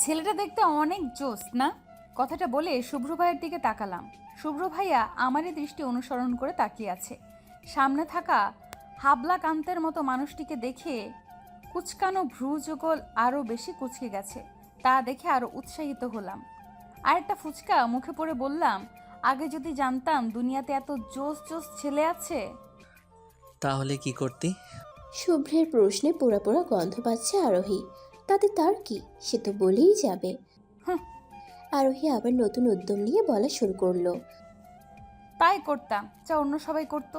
ছেলেটা দেখতে অনেক জোস না? কথাটা বলে শুভ্র ভাইয়ের দিকে তাকালাম। শুভ্র ভাইয়া আমারই দৃষ্টি অনুসরণ করে তাকিয়ে আছে। সামনে থাকা হাবলা কান্তের মতো মানুষটিকে দেখে কুচকানো ভ্রু যুগল আরও বেশি কুচকে গেছে। তা দেখে আরও উৎসাহিত হলাম। আরেকটা ফুচকা মুখে পড়ে বললাম, আগে যদি জানতাম দুনিয়াতে এত জোস জোস ছেলে আছে। তাহলে কি করতি? শুভ্রের প্রশ্নে পোড়া পোড়া গন্ধ পাচ্ছে আরোহী। তাতে তার কি, সে তো বলেই যাবে। হুঁ, আরোহী আবার নতুন উদ্যম নিয়ে বলা শুরু করলো। তাই করতাম যা অন্য সবাই করতো।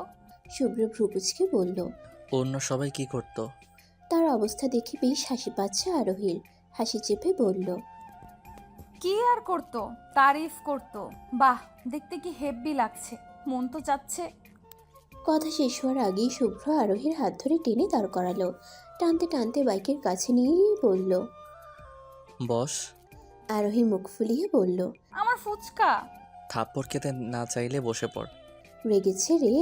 শুভ্র ভ্রুকুচকে বলল। অন্য সবাই কি করতো? তার অবস্থা দেখে বেশ হাসি পাচ্ছে আরোহীর। হাসি চেপে বলল। কি আর করতো, তারিফ করতো। বাহ, দেখতে কি হেব্বি লাগছে, মন তো চাচ্ছে। কথা শেষ হওয়ার আগেই শুভ্র আরোহীর হাত ধরে টেনে দাঁড় করালো। টানতে টানতে বাইকের কাছে নিয়েই বলল। বস। আরোহী মুখ ফুলিয়ে বলল। আমার ফুচকা। থাপ্পড় খেতে না চাইলে বসে পড়। রেগেছে রে?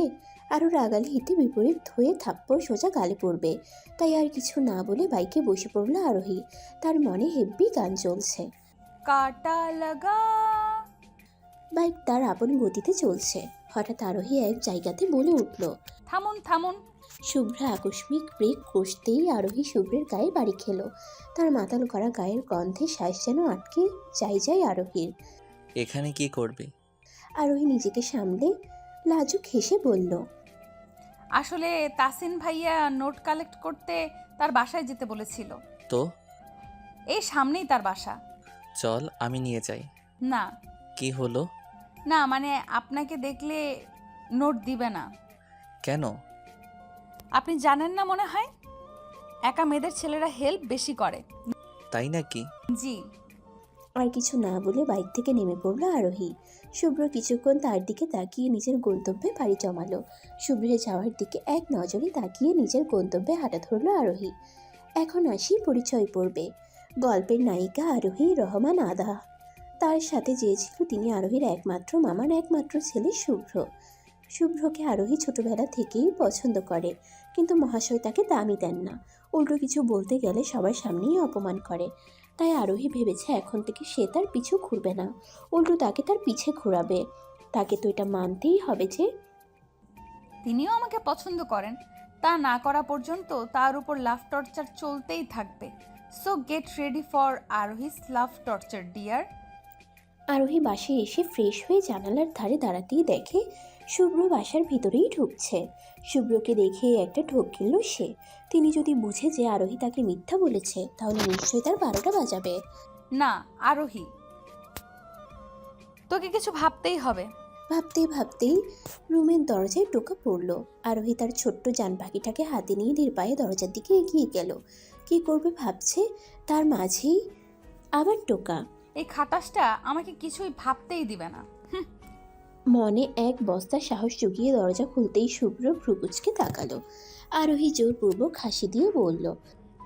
আরও রাগালে হিতে বিপরীত হয়ে থাপ্পড় সোজা গালে পড়বে। তাই আর কিছু না বলে বাইকে বসে পড়ল আরোহী। তার মনে হেব্বি গান চলছে। কাটা লাগা। বাইক তার আপন গতিতে চলছে। হঠাৎ আরোহী এক জায়গাতে বলে উঠল। থামুন থামুন। শুভ্রা আকস্মিক ব্রেক কষতেই আরোহী শুভ্রের গায়ে বাড়ি খেলো। তার মাতাল করা গায়ের গন্ধে শ্বাস যেন আটকে যায় আরোহীর। এখানে কি করবি? আরোহী নিজেকে সামলে লাজুক হেসে বলল। আসলে তাসিন ভাইয়া নোট কালেক্ট করতে তার বাসায় যেতে বলেছিল। তো এই সামনেই তার বাসা। চল আমি নিয়ে যাই। না কি হলো? না, মানে আপনাকে দেখলে নোট দিবে না। কেন? আপনি জানেন না মনে হয়, একা মেয়েদের ছেলেরা হেল্প বেশি করে। তাই নাকি? জি। আর কিছু না বলে বাইক থেকে নেমে পড়ল আরোহী। শুভ্র কিছুক্ষণ তার দিকে তাকিয়ে নিজের গন্তব্যে পাড়ি জমালো। শুভ্রের যাওয়ার দিকে এক নজরে তাকিয়ে নিজের গন্তব্যে হাঁটা ধরল আরোহী। এখন আসি পরিচয় পড়বে। গল্পের নায়িকা আরোহী রহমান আদা। তার সাথে যে ছিল তিনি আরোহীর একমাত্র মামার একমাত্র ছেলে শুভ্র। শুভ্রকে আরোহী ছোটবেলা থেকেই পছন্দ করে, কিন্তু মহাশয় তাকে দামই দেন না। উল্টো কিছু বলতে গেলে সবার সামনেই অপমান করে। তাই আরোহী ভেবেছে এখন থেকে সে তার পিছু ঘুরবে না, উল্টো তাকে তার পিছে ঘোরাবে। তাকে তো এটা মানতেই হবে যে তিনিও আমাকে পছন্দ করেন। তা না করা পর্যন্ত তার উপর লাভ টর্চার চলতেই থাকবে। So get ready for Arohi's love torture dear. Arohi বাসায় এসে ফ্রেশ হয়ে জানালার ধারে দাঁড়াতেই দেখে শুভ্র বাসার ভিতরেই ঢুকছে। শুভ্রকে দেখে একটা ঢোক গেল সে। তিনি যদি বুঝে যে আরোহী তাকে মিথ্যা বলেছে তাহলে নিশ্চয়ই তার 12টা বাজাবে। না আরোহী, তোকে কিছু ভাবতেই হবে। ভাবতেই ভাবতেই রুমের দরজায় টোকা পড়ল। আরোহী তার ছোট্ট জান পাখিটাকে হাতে নিয়ে ধীর পায়ে দরজার দিকে এগিয়ে গেল। কি করবে ভাবছে, তার মাঝেই আবার টোকা। এই খাটাসটা আমাকে কিছুই ভাবতেই দিবে না। মনে এক বস্তা সাহস জুগিয়ে দরজা খুলতেই শুভ্র ভ্রুকুচকে তাকালো। আরোহী জোরপূর্বক হাসি দিয়ে বলল।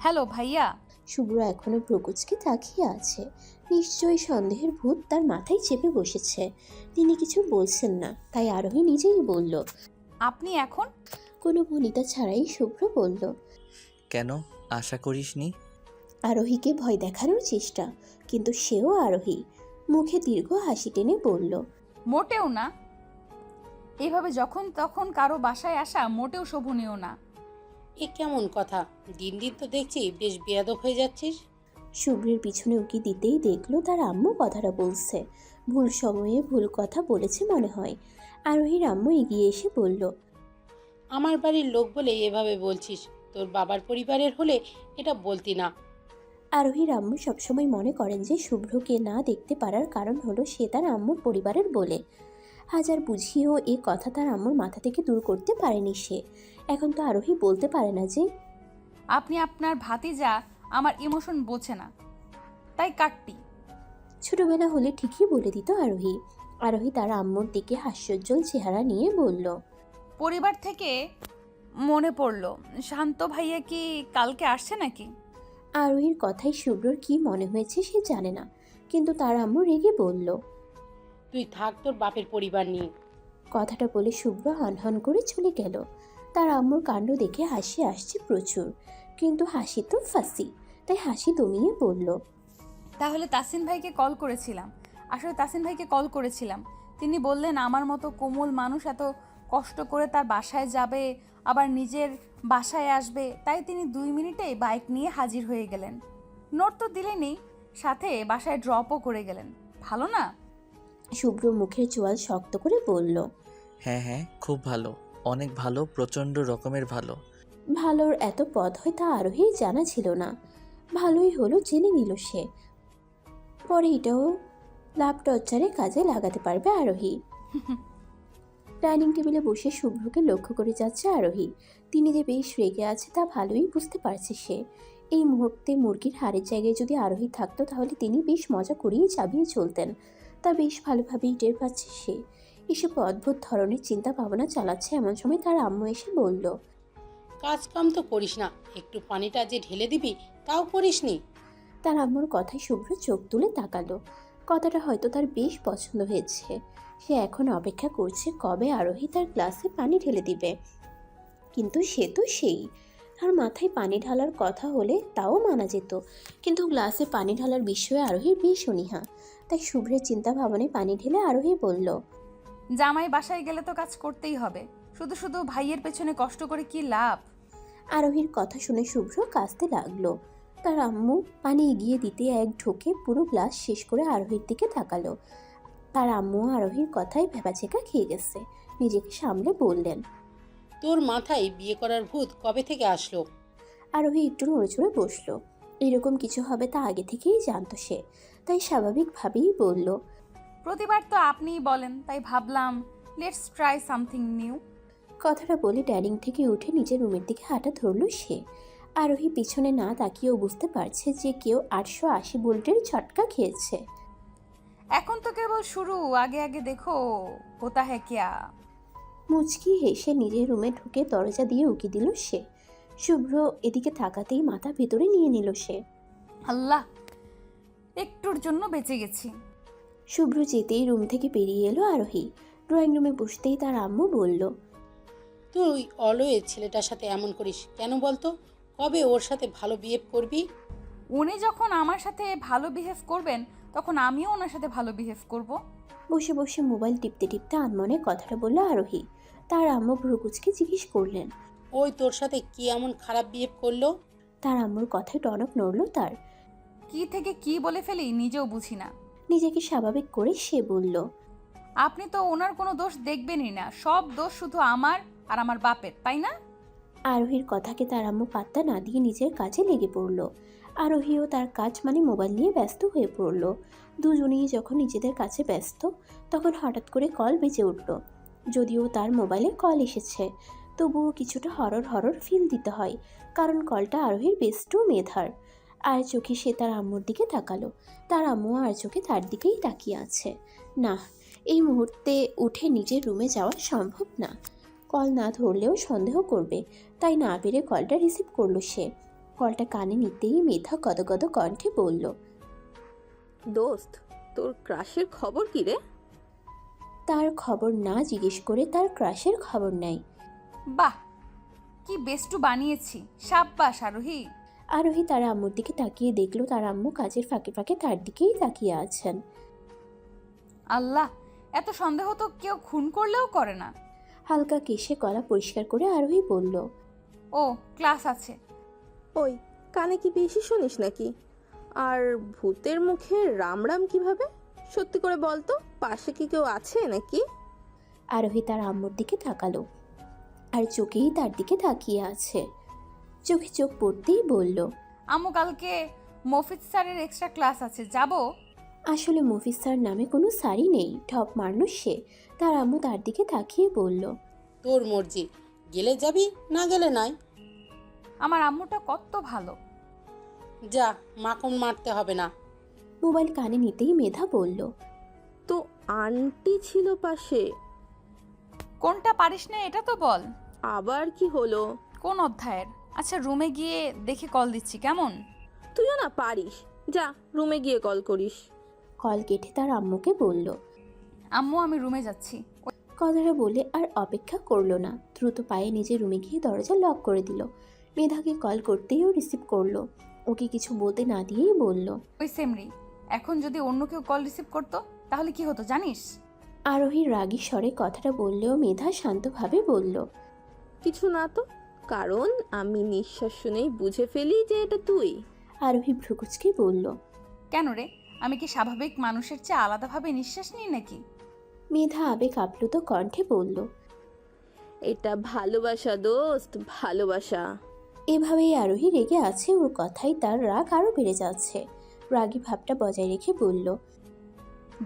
হ্যালো ভাইয়া। শুভ্র এখনো ভ্রুকুচকে তাকিয়ে আছে। নিশ্চয়ই সন্দেহের ভূত তার মাথায় চেপে বসেছে। তিনি কিছু বলছেন না, তাই আরোহী নিজেই বলল। আপনি এখন? কোনো ভনিতা ছাড়াই শুভ্র বলল। কেন? আশা করিসনি? আরোহীকে ভয় দেখানোর চেষ্টা, কিন্তু সেও আরোহী। মুখে দীর্ঘ হাসি টেনে বলল। মোটেও না। এভাবে যখন তখন কারো বাসায় আসা মোটেও শোভনীয় না। এ কেমন কথা? দিন দিন তো দেখছি বেশ বেয়াদব হয়ে যাচ্ছিস। শুভ্রের পিছনে উকি দিতেই দেখলো তার আম্মু কথাটা বলছে। ভুল সময়ে ভুল কথা বলেছে মনে হয়। আরোহীর আম্মু এগিয়ে এসে বলল। আমার বাড়ির লোক বলে এভাবে বলছিস, তোর বাবার পরিবারের হলে এটা বলতি না। আরোহীর আম্মু সবসময় মনে করেন যে শুভ্রকে না দেখতে পারার কারণ হলো সে তার আম্মুর পরিবারের বলে। হাজার বুঝিয়েও এ কথা তার আম্মুর মাথা থেকে দূর করতে পারেনি সে। এখন তো আরোহী বলতে পারে না যে আপনি আপনার ভাতিজা আমার ইমোশন বোঝে না, তাই কাটটি। ছোটবেলা হলে ঠিকই বলে দিত আরোহী। আরোহী তার আম্মুর দিকে হাস্যোজ্জ্বল চেহারা নিয়ে বলল। পরিবার থেকে মনে পড়লো, শান্ত ভাইয়া কি কালকে আসছে নাকি? আরোহীর কথায় শুভ্রর কি মনে হয়েছে সে জানে না, কিন্তু তার আম্মু রেগে বলল। তুই থাক তোর বাপের পরিবার নিয়ে। কথাটা বলে শুভ্র হনহন করে চলে গেল। তার আম্মুর কাণ্ড দেখে হাসি আসছে প্রচুর, কিন্তু হাসি তো ফাঁসি। তাই হাসি দমিয়ে বলল। তাহলে তাসিন ভাইকে কল করেছিলাম। আসলে তাসিন ভাইকে কল করেছিলাম, তিনি বললেন আমার মতো কোমল মানুষ এত কষ্ট করে তার বাসায় যাবে, আবার নিজের বাসায় আসবে, তাই তিনি 2 মিনিটেই বাইক নিয়ে হাজির হয়ে গেলেন। নোট তো দিলেনই, সাথে বাসায় ড্রপও করে গেলেন। ভালো না? শুভ্র মুখের চোয়াল শক্ত করে বলল। হ্যাঁ হ্যাঁ, খুব ভালো, অনেক ভালো, প্রচণ্ড রকমের ভালো। ভালোর এত পদ হয় তা আরোহীর জানা ছিল না। ভালোই হলো জেনে নিল সে। পরে এটাও লাভ টর্চারে কাজে লাগাতে পারবে আরোহী। ডাইনিং টেবিলে বসে শুভ্রকে লক্ষ্য করে যাচ্ছে আরোহী। তিনি যে বেশ রেগে আছে তা ভালোই বুঝতে পারছে সে। এই মুহূর্তে মুরগির হাড়ের জায়গায় যদি আরোহী থাকতো তাহলে তিনি বেশ মজা করিয়ে চাবিয়ে চলতেন। তা বেশ ভালোভাবেই টের পাচ্ছে সে। এসব অদ্ভুত ধরনের চিন্তা ভাবনা চালাচ্ছে এমন সময় তার আম্মু এসে বলল। কাজ কাম তো করিস না, একটু পানিটা যে ঢেলে দিবি তাও করিসনি। তার আম্মুর কথায় শুভ্র চোখ তুলে তাকালো। কথাটা হয়তো তার বেশ পছন্দ হয়েছে। সে এখন অপেক্ষা করছে কবে আরোহী তার গ্লাসে পানি ঢেলে দিবে। কিন্তু সে তো সেই, তার মাথায় পানি ঢালার কথা হলে তাও মানা যেত, কিন্তু গ্লাসে পানি ঢালার বিষয়ে আরোহীর বেশ অনীহা। তাই শুভ্রের চিন্তা ভাবনায় পানি ঢেলে আরোহী বলল। জামাই বাসায় গেলে তো কাজ করতেই হবে, শুধু শুধু ভাইয়ের পেছনে কষ্ট করে কি লাভ? আরোহীর কথা শুনে শুভ্র কাঁদতে লাগলো। তার আম্মু পানি এগিয়ে দিতে এক ঢোকে পুরো গ্লাস শেষ করে আরোহীর দিকে তাকালো। তার আম্মু আরোহীর কথায় ভেবাচেকা খেয়ে গেছে। নিজেকে সামলে বললেন। তোর মাথায় বিয়ে করার ভূত কবে থেকে আসলো? আরোহী একটু নড়েচড়ে বসলো। এরকম কিছু হবে তা আগে থেকেই জানতো সে, তাই স্বাভাবিকভাবেই বলল। প্রতিবার তো আপনিই বলেন, তাই ভাবলাম লেটস ট্রাই সামথিং নিউ। কথাটা বলে ডাইনিং থেকে উঠে নিজের রুমের দিকে হাঁটা ধরলো সে। আরোহী পিছনে না তাকিয়েও বুঝতে পারছে যে কেউ 880 ভোল্টের ঝটকা খেয়েছে। এখন তো কেবল শুরু, আগে আগে দেখো হোতা হ্যায় ক্যা। মুচকি হেসে নিজের রুমে ঢুকে দরজা দিয়ে উকি দিল সে। শুভ্র এদিকে তাকাতেই মাথা ভেতরে নিয়ে নিল সে। আল্লাহ, একটুর জন্য বেঁচে গেছি। শুভ্র যেতেই রুম থেকে বেরিয়ে এলো আরোহী। ড্রয়িং রুমে বসতেই তার আম্মু বলল। তুই অলওয়েজ ছেলেটার সাথে এমন করিস কেন বলতো? কবে ওর সাথে ভালো বিহেভ করবি? উনি যখন আমার সাথে ভালো বিহেভ করবেন তখন আমিও ওনার সাথে ভালো বিহেভ করব। বসে বসে মোবাইল টিপতে টিপতে আনমনে কথাটা বলল আরোহী। তার আম্মু ভ্রুকুচকে জিজ্ঞেস করলেন। ওই তোর সাথে কি এমন খারাপ বিহেভ করলো? তার আম্মুর কথায় টনক নড়ল তার। কি থেকে কি বলে ফেলি নিজেও বুঝি না। নিজেকে স্বাভাবিক করে সে বলল। আপনি তো ওনার কোনো দোষ দেখবেনই না, সব দোষ শুধু আমার আর আমার বাপের, তাই না? আরোহীর কথাকে তার আম্মু পাত্তা না দিয়ে নিজের কাজে লেগে পড়ল। আরোহীও তার কাজ মানে মোবাইল নিয়ে ব্যস্ত হয়ে পড়ল। দুজনেই যখন নিজেদের কাছে ব্যস্ত তখন হঠাৎ করে কল বেজে উঠল। যদিও তার মোবাইলে কল এসেছে, তবুও কিছুটা হরর হরর ফিল দিতে হয়, কারণ কলটা আরোহীর বেস্টু মেধার। আর চোখে সে তার আম্মুর দিকে তাকালো। তার আম্মু আর চোখে তার দিকেই তাকিয়ে আছে। না, এই মুহূর্তে উঠে নিজের রুমে যাওয়া সম্ভব না। কল না ধরলেও সন্দেহ করবে, তাই না পেরে কলটা রিসিভ করলো সে। কলটা কানে নিতেই মেধা গদগদ কণ্ঠে বলল। দোস্ত, তোর ক্রাশের খবর কি রে? তার খবর না জিজ্ঞেস করে তার ক্রাশের খবর নেয়। বাহ, কি বেস্টু বানিয়েছি, সাব্বাস আরোহী। আরোহী তার আম্মুর দিকে তাকিয়ে দেখলো তার আম্মু কাজের ফাঁকে ফাঁকে তার দিকেই তাকিয়ে আছেন। আল্লাহ, এত সন্দেহ তো কেউ খুন করলেও করে না। হালকা কেশে গলা পরিষ্কার করে আরোহী বলল। ও ক্লাস আছে। ওই, কানে কি বেশি শুনিস নাকি? আর ভূতের মুখে রাম রাম কিভাবে? সত্যি করে বলতো, পাশে কি কেউ আছে নাকি? আরোহী তার আম্মুর দিকে তাকালো, আর চোখেই তার দিকে তাকিয়ে আছে। চোখে চোখ পড়তেই বলল। আম্মু কালকে মফিজ স্যারের এক্সট্রা ক্লাস আছে, যাব। আসলে মফিজ স্যার নামে কোনো স্যারই নেই, ঠপ মারল সে। তার আম্মু তার দিকে তাকিয়ে বলল। তোর মর্জি, গেলে যাবি, না গেলে নাই। আমার আম্মুটা কত ভালো। যা, মাখন মারতে হবে না। মোবাইল কানে নিতেই মেধা বলল। তো আন্টি ছিল পাশে। কোনটা পারিস না এটা তো বল। আবার কি হলো? কোন অধ্যায়ের? আচ্ছা রুমে গিয়ে দেখে কল দিচ্ছি, কেমন? তুইও না পারিস, যা রুমে গিয়ে কল করিস। কল কেটে তার আম্মুকে বলল। আম্মু আমি রুমে যাচ্ছি। কথাটা বলে আর অপেক্ষা করলো না, দ্রুত পায়ে নিজের রুমে গিয়ে দরজা লক করে দিল। মেধাকে কল করতেই ও রিসিভ করলো। ওকে কিছু বলতে না দিয়েই বলল। ওই সেমরি, এখন যদি অন্য কেউ কল রিসিভ করতো তাহলে কি হতো জানিস? আরোহী রাগী স্বরে কথাটা বললেও মেধা শান্তভাবে বলল, কিছু না তো, কারণ আমি নিঃশ্বাস শুনেই বুঝে ফেলি যে এটা তুই। আরোহী ভ্রুকুচকে বলল। কেন রে, আমি কি স্বাভাবিক মানুষের চেয়ে আলাদাভাবে নিঃশ্বাস নিই নাকি? মেধা আবেগ আপ্লুত কণ্ঠে বলল। এটা ভালোবাসা দোস্ত, ভালোবাসা। এভাবেই আরোহী রেগে আছে, ওর কথাই তার রাগ আরো বেড়ে যাচ্ছে। রাগী ভাবটা বজায় রেখে বলল,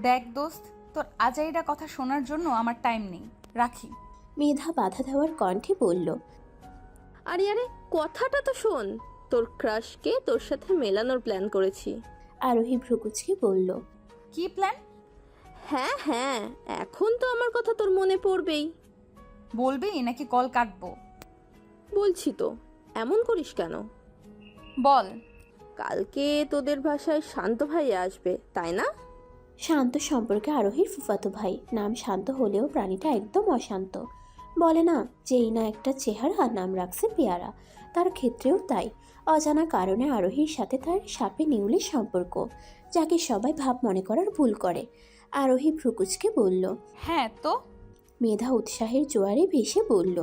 দেখ দোস্ত, তোর আজাইরা কথা শোনার জন্য আমার টাইম নেই, রাখি। মেধা বাধা দেওয়ার কণ্ঠে বলল, আরে আরে, কথাটা তো শোন। তোর ক্রাশকে তোর সাথে মেলানোর প্ল্যান করেছি। আরোহী ভ্রুকুচকে বলল, কি প্ল্যান? হ্যাঁ হ্যাঁ, এখন তো আমার কথা তোর মনে পড়বেই। বলবি নাকি কল কাটবো? বলছি তো, এমন করিস কেন? বল। কালকে তোদের বাসায় শান্ত ভাই আসবে, তাই না? শান্ত সম্পর্কে আরোহীর ফুফাতো ভাই, নাম শান্ত হলেও প্রাণীটা একদম অশান্ত। বলে না, যেই না একটা চেহারা আর নাম রাখছে পেয়ারা, তার ক্ষেত্রেও তাই। অজানা কারণে আরোহীর সাথে তার সাপে নেউলের সম্পর্ক, যাকে সবাই ভাব মনে করার ভুল করে। আরোহী ভ্রুকুচকে বলল। হ্যাঁ তো? মেধা উৎসাহের জোয়ারে ভেসে বলল,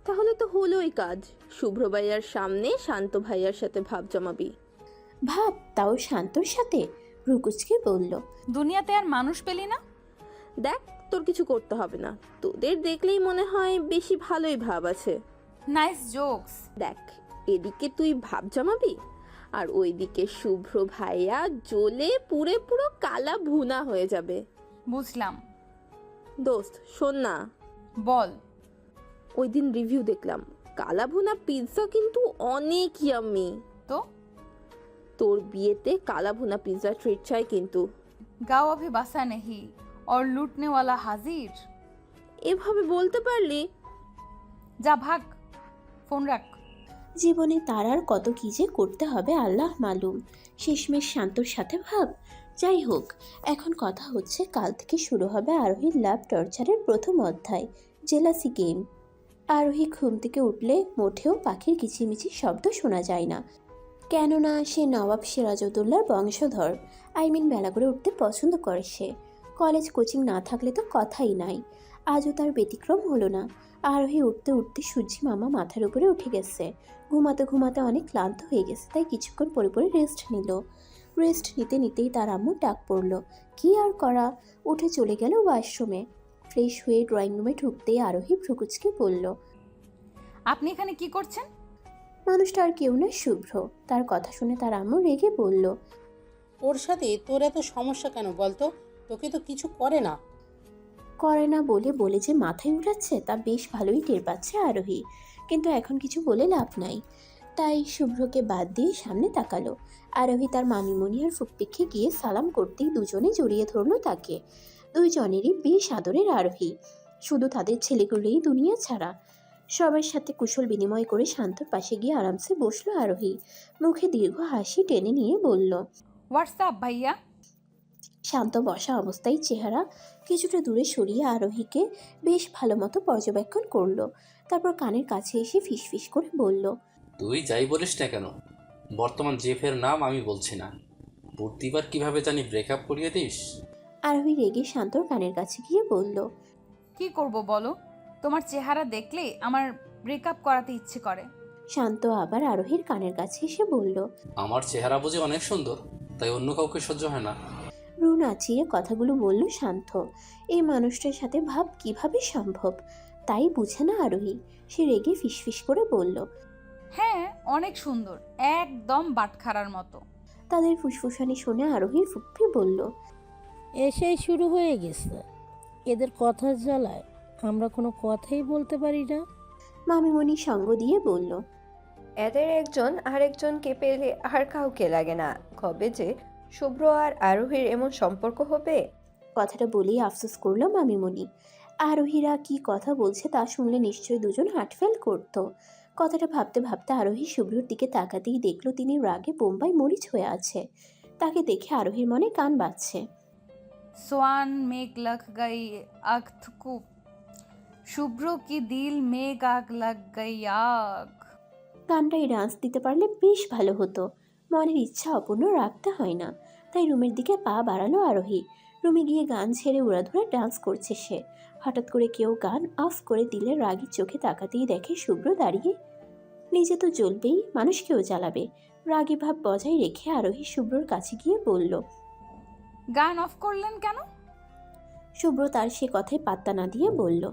তাহলে তো হলোই কাজ। শুভ্র ভাইয়ার সামনে শান্ত ভাইয়ার সাথে ভাব জমাবি। ভাব, তাও শান্তর সাথে? ভ্রুকুচকে বলল। দুনিয়াতে আর মানুষ পেলি না? দেখ, তোর কিছু করতে হবে না, তোদের দেখলেই মনে হয় বেশি ভালোই ভাব আছে। Nice jokes. দেখ, এদিকে তুই ভাব জমাবি, আর ওইদিকে শুভ্র ভাইয়া জ্বলে পুরে পুরো কালা ভুনা হয়ে যাবে। বুঝলাম। দোস্ত শোন না, বল। ওই দিন রিভিউ দেখলাম, কালা ভুনা পিৎজা কিন্তু অনেক ইয়াম্মি। তো তোর বিয়েতে কালা ভুনা পিৎজা ট্রিট চাই কিন্তু। গাও अभी बसा नहीं और लूटने वाला हाजिर। এভাবে বলতে পারলি? যা ভাগ, ফোন রাখ। জীবনে তার আর কত কি যে করতে হবে আল্লাহ মালুম। শেষমেশ শান্তর সাথে ভাব। যাই হোক, এখন কথা হচ্ছে কাল থেকে শুরু হবে আরোহীর লাভ টর্চারের প্রথম অধ্যায়, জেলাসি গেম। আরোহী ঘুম থেকে উঠলে মোটেও পাখির কিচিমিচির শব্দ শোনা যায় না, কেননা সে নবাব সিরাজউদ্দৌলার বংশধর। বেলা করে উঠতে পছন্দ করে সে। কলেজ কোচিং না থাকলে তো কথাই নাই। আজও তার ব্যতিক্রম হলো না। আরোহী উঠতে উঠতে সূর্যি মামা মাথার উপরে উঠে গেছে। ঘুমাতে ঘুমাতে অনেক ক্লান্ত হয়ে গেছে, তাই কিছুক্ষণ পরে পরে রেস্ট নিল। রেস্ট নিতে নিতেই তার আম্মু ডাক পড়ল। কি আর করা, উঠে চলে গেল ওয়াশরুমে। ফ্রেশ হয়ে ড্রয়িং রুমে ঢুকতেই আরোহী ভ্রুকুচকে বলল, আপনি এখানে কি করছেন? মানুষটা আর কেউ না, শুভ্র। তার কথা শুনে তার আম্মু রেগে বলল, ওর সাথে তোর এত সমস্যা কেন বলতো? তোকে তো কিছু করে না। করে না বলে বলে যে মাথায় উঠাচ্ছে তা বেশ ভালোই টের পাচ্ছে আরোহী, কিন্তু এখন কিছু বলে লাভ নাই। তাই শুভ্রকে বাদ দিয়ে সামনে তাকালো। আরোহী তার মামিমণি আর ফুপ্পিকে গিয়ে সালাম করতেই দুজনে জড়িয়ে ধরলো তাকে। দুইজনেরই বেশ আদরের আরোহী, শুধু তাদের ছেলেগুলোই দুনিয়া ছাড়া। সবার সাথে কুশল বিনিময় করে শান্তর পাশে গিয়ে আরামসে বসলো আরোহী। মুখে দীর্ঘ হাসি টেনে নিয়ে বলল, হোয়াটসঅ্যাপ ভাইয়া। শান্ত বসা অবস্থায় চেহারা কিছুটা দূরে সরিয়ে আরোহীকে বেশ ভালো মতো পর্যবেক্ষণ করলো। তারপর কানের কাছে এসে ফিসফিস করে বলল, তুই যাই বলিস না কেন, বর্তমান জেফের নাম আমি বলছি না। প্রতিবার কিভাবে জানি ব্রেকআপ করিয়ে দিস। আরোহী রেগে শান্তর কানের কাছে গিয়ে বলল, কি করব বলো, তোমার চেহারা দেখলে আমার ব্রেকআপ করাতে ইচ্ছে করে। শান্ত আবার আরোহীর কানের কাছে এসে বলল, আমার চেহারা বুঝি অনেক সুন্দর, তাই অন্য কাউকে সহ্য হয় না। ভ্রু নাচিয়ে কথাগুলো বলল শান্ত। এই মানুষটার সাথে ভাব কিভাবে সম্ভব, তাই বুঝে না আরোহী। সে রেগে ফিসফিস করে বলল, হ্যাঁ অনেক সুন্দর, একদম বাটখারার মতো। তাদের ফুসফুসানি শুনে আরোহীর ফুপ্পি বলল, এসেই শুরু হয়ে গেছে এদের কথার জ্বালায়, আমরা কোনো কথাই বলতে পারি না। মামিমণি সঙ্গ দিয়ে বলল, এদের একজন আরেকজনকে পেলে আর কাউকে লাগে না। কবে যে শুভ্র আর আরোহীর এমন সম্পর্ক হবে। কথাটা বলেই আফসোস করলো মামিমণি। আরোহীরা কি কথা বলছে তা শুনলে নিশ্চয়ই দুজন হার্টফেল করত। কথাটা ভাবতে ভাবতে আরোহী শুভ্রর দিকে তাকাতেই দেখলো তিনি রাগে বোম্বাই মরিচ হয়ে আছে। তাকে দেখে আরোহীর মনে কান বাজছে। সোয়ান মেঘ লগ গই আগ থুকু, শুভ্র কি দিল মেঘ আগ লাগ গই আগ। গানটাই ডান্স দিতে পারলে বেশ ভালো হতো। মনের ইচ্ছা অপূর্ণ রাখতে হয় না, তাই রুমের দিকে পা বাড়ালো আরোহী। রুমে গিয়ে গান ছেড়ে উড়াধুরা ডান্স করছে সে। হঠাৎ করে কেউ গান অফ করে দিলে রাগী চোখে তাকাতেই দেখে শুভ্র দাঁড়িয়ে। নিজে তো জ্বলবেই, মানুষকেও জ্বালাবে। রাগী ভাব বজায় রেখে আরোহী শুভ্রর কাছে গিয়ে বলল। গান অফ করলেন কেন? শুভ্র তার সে কথায় পাত্তা না দিয়ে বলল,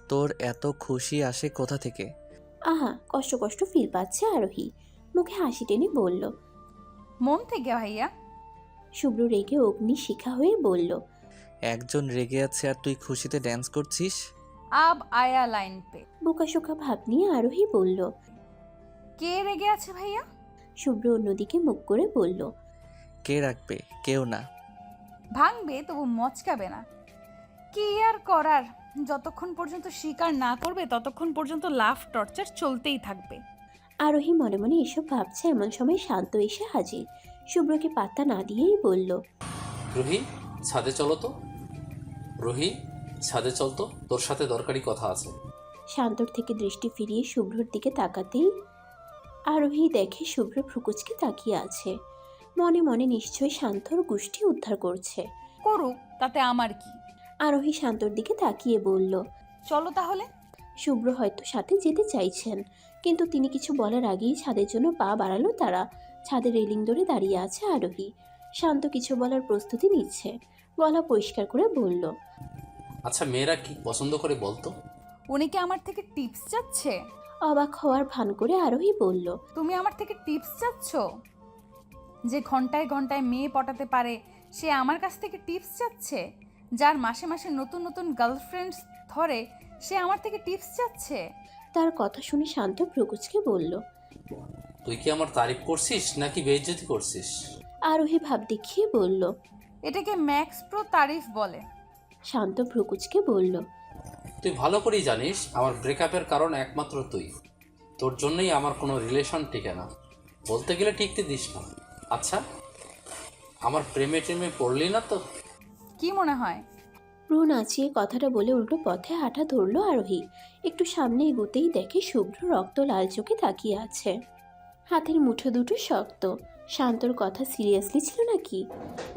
তোর এত খুশি আসে কোথা থেকে? আহা, কষ্ট কষ্ট ফিল পাচ্ছে আরোহী। মুখে হাসি টেনে বলল। মন থেকে ভাইয়া। শুভ্র রেগে অগ্নি শিখা হয়ে বলল। একজন রেগে আছে আর তুই খুশিতে ড্যান্স করছিস? আব আয়া লাইন পে। বোকাশোকা ভাব নিয়ে আরোহী বলল। কে রেগে আছে ভাইয়া? শুভ্র অন্যদিকে মুখ করে বলল। কে রাখবে? কেউ না। ভাঙবে তবু মচকাবে না। কি আর করার, যতক্ষণ পর্যন্ত স্বীকার না করবে ততক্ষণ পর্যন্ত লাভ টর্চার চলতেই থাকবে। আরোহী মনে মনে এসব ভাবছে এমন সময় শান্ত এসে হাজির। শুভ্রকে পাত্তা না দিয়েই বলল। রুহি, ছাদে চলো তো। রুহি, ছাদে চল তো, তোর সাথে দরকারি কথা আছে। শান্তর থেকে দৃষ্টি ফিরিয়ে শুভ্রর দিকে তাকাতেই আরোহী দেখে শুভ্র ভ্রুকুচকে তাকিয়ে আছে। মনে মনে নিশ্চয়ই শান্তর গোষ্ঠী উদ্ধার করছে। করুক, তাতে আমার কি। আরোহী শান্তর দিকে তাকিয়ে বলল। চলো তাহলে। শুভ্র হয়তো সাথে যেতে চাইছেন, কিন্তু তিনি কিছু বলার আগেই ছাদের জন্য পা বাড়ালো তারা। ছাদের রেলিং ধরে দাঁড়িয়ে আছে আরোহী। শান্ত কিছু বলার প্রস্তুতি নিচ্ছে। গলা পরিষ্কার করে বলল। আচ্ছা, মেয়েরা কি পছন্দ করে বলতো? উনি কি আমার থেকে টিপস চাচ্ছে? অবাক হওয়ার ভান করে আরোহী বলল। তুমি আমার থেকে টিপস চাচ্ছ? যে ঘন্টায় ঘন্টায় মেয়ে পটাতে পারে সে আমার কাছ থেকে টিপস চাচ্ছে? যার মাসে মাসে নতুন নতুন গার্লফ্রেন্ডস ধরে সে আমার থেকে টিপস চাচ্ছে? তার কথা শুনে শান্ত ভ্রুকুচকে বলল। তুই কি আমার তারিফ করছিস নাকি বেইজ্জতি করছিস? আরোহী ভাব দেখিয়ে বলল। এটাকে ম্যাক্স প্রো তারিফ বলে। শান্ত ভ্রুকুচকে বলল। তুই ভালো করেই জানিস আমার ব্রেকআপের কারণ একমাত্র তুই। তোর জন্যই আমার কোনো রিলেশন টিকে না, বলতে গেলে টিকতে দিস না। আচ্ছা, আমার প্রেমে টেমে পড়লি না তো? কি মনে হয়? ভ্রু নাচিয়ে কথাটা বলে উল্টো পথে হাঁটা ধরল আরোহী। একটু সামনে এগোতেই দেখে শুভ্র রক্ত লাল চোখে তাকিয়ে আছে। হাতের মুঠো দুটো শক্ত। শান্তর কথা সিরিয়াসলি ছিল নাকি?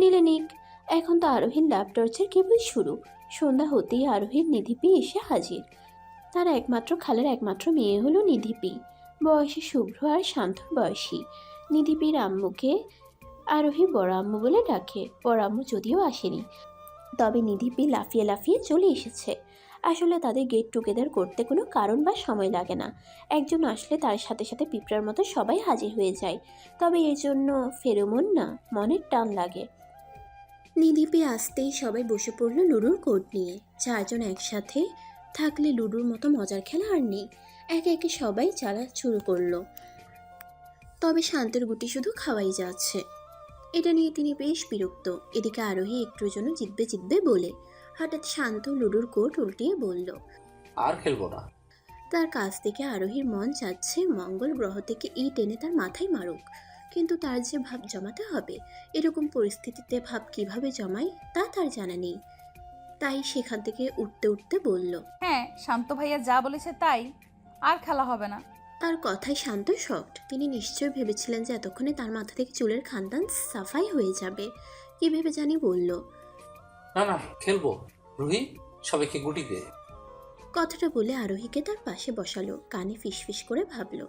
নিলে নিক, এখন তো আরোহীর লাভ টর্চার কেবল শুরু। সন্ধ্যা হতেই আরোহীর নিধিপি এসে হাজির। তার একমাত্র খালার একমাত্র মেয়ে হলো নিধিপি। বয়সে শুভ্র আর শান্তর বয়সী। নিধিপির আম্মুকে আরোহী বড় আম্মু বলে ডাকে। বড় আম্মু যদিও আসেনি, তবে নিধিপি লাফিয়ে লাফিয়ে চলে এসেছে। আসলে তাদের গেট টুগেদার করতে কোনো কারণ বা সময় লাগে না। একজন আসলে তার সাথে সাথে পিঁপড়ার মতো সবাই হাজির হয়ে যায়। তবে এর জন্য ফেরোমন না, মনের টান লাগে। নিধিপি আসতেই সবাই বসে পড়ল লুডোর কোর্ট নিয়ে। চারজন একসাথে থাকলে লুডোর মতো মজার খেলা আর নেই। একে একে সবাই চালা শুরু করলো। তবে শান্তের গুটি শুধু খাওয়াই যাচ্ছে। এটা নিয়ে তিনি বেশ বিরক্ত। এদিকে আরোহী একটুর জন্য জিতবে জিতবে বলে হঠাৎ শান্ত লুডোর কোর্ট উল্টিয়ে বলল। আর খেলবো না। তার কাছ থেকে আরোহীর মন চাচ্ছে মঙ্গল গ্রহ থেকে ইট এনে তার মাথায় মারুক, কিন্তু তার যে ভাব জমাতে হবে, এরকম পরিস্থিতিতে ভাব কিভাবে জমায় তা তার জানা নেই। তাই সেখান থেকে উঠতে উঠতে বলল। হ্যাঁ, শান্ত ভাইয়া যা বলেছে তাই, আর খেলা হবে না। তার কথায় শান্ত শকড। তিনি নিশ্চয় ভেবেছিলেন যে এতক্ষণে তার মাথা থেকে চুলের খানদান সাফাই হয়ে যাবে। কি ভেবে জানি বলল। না না, খেলবো। রুহি, সবাইকে গুটি দে। কথাটা বলে আরোহীকে তার পাশে বসালো। কানে ফিসফিস করে ভাবল।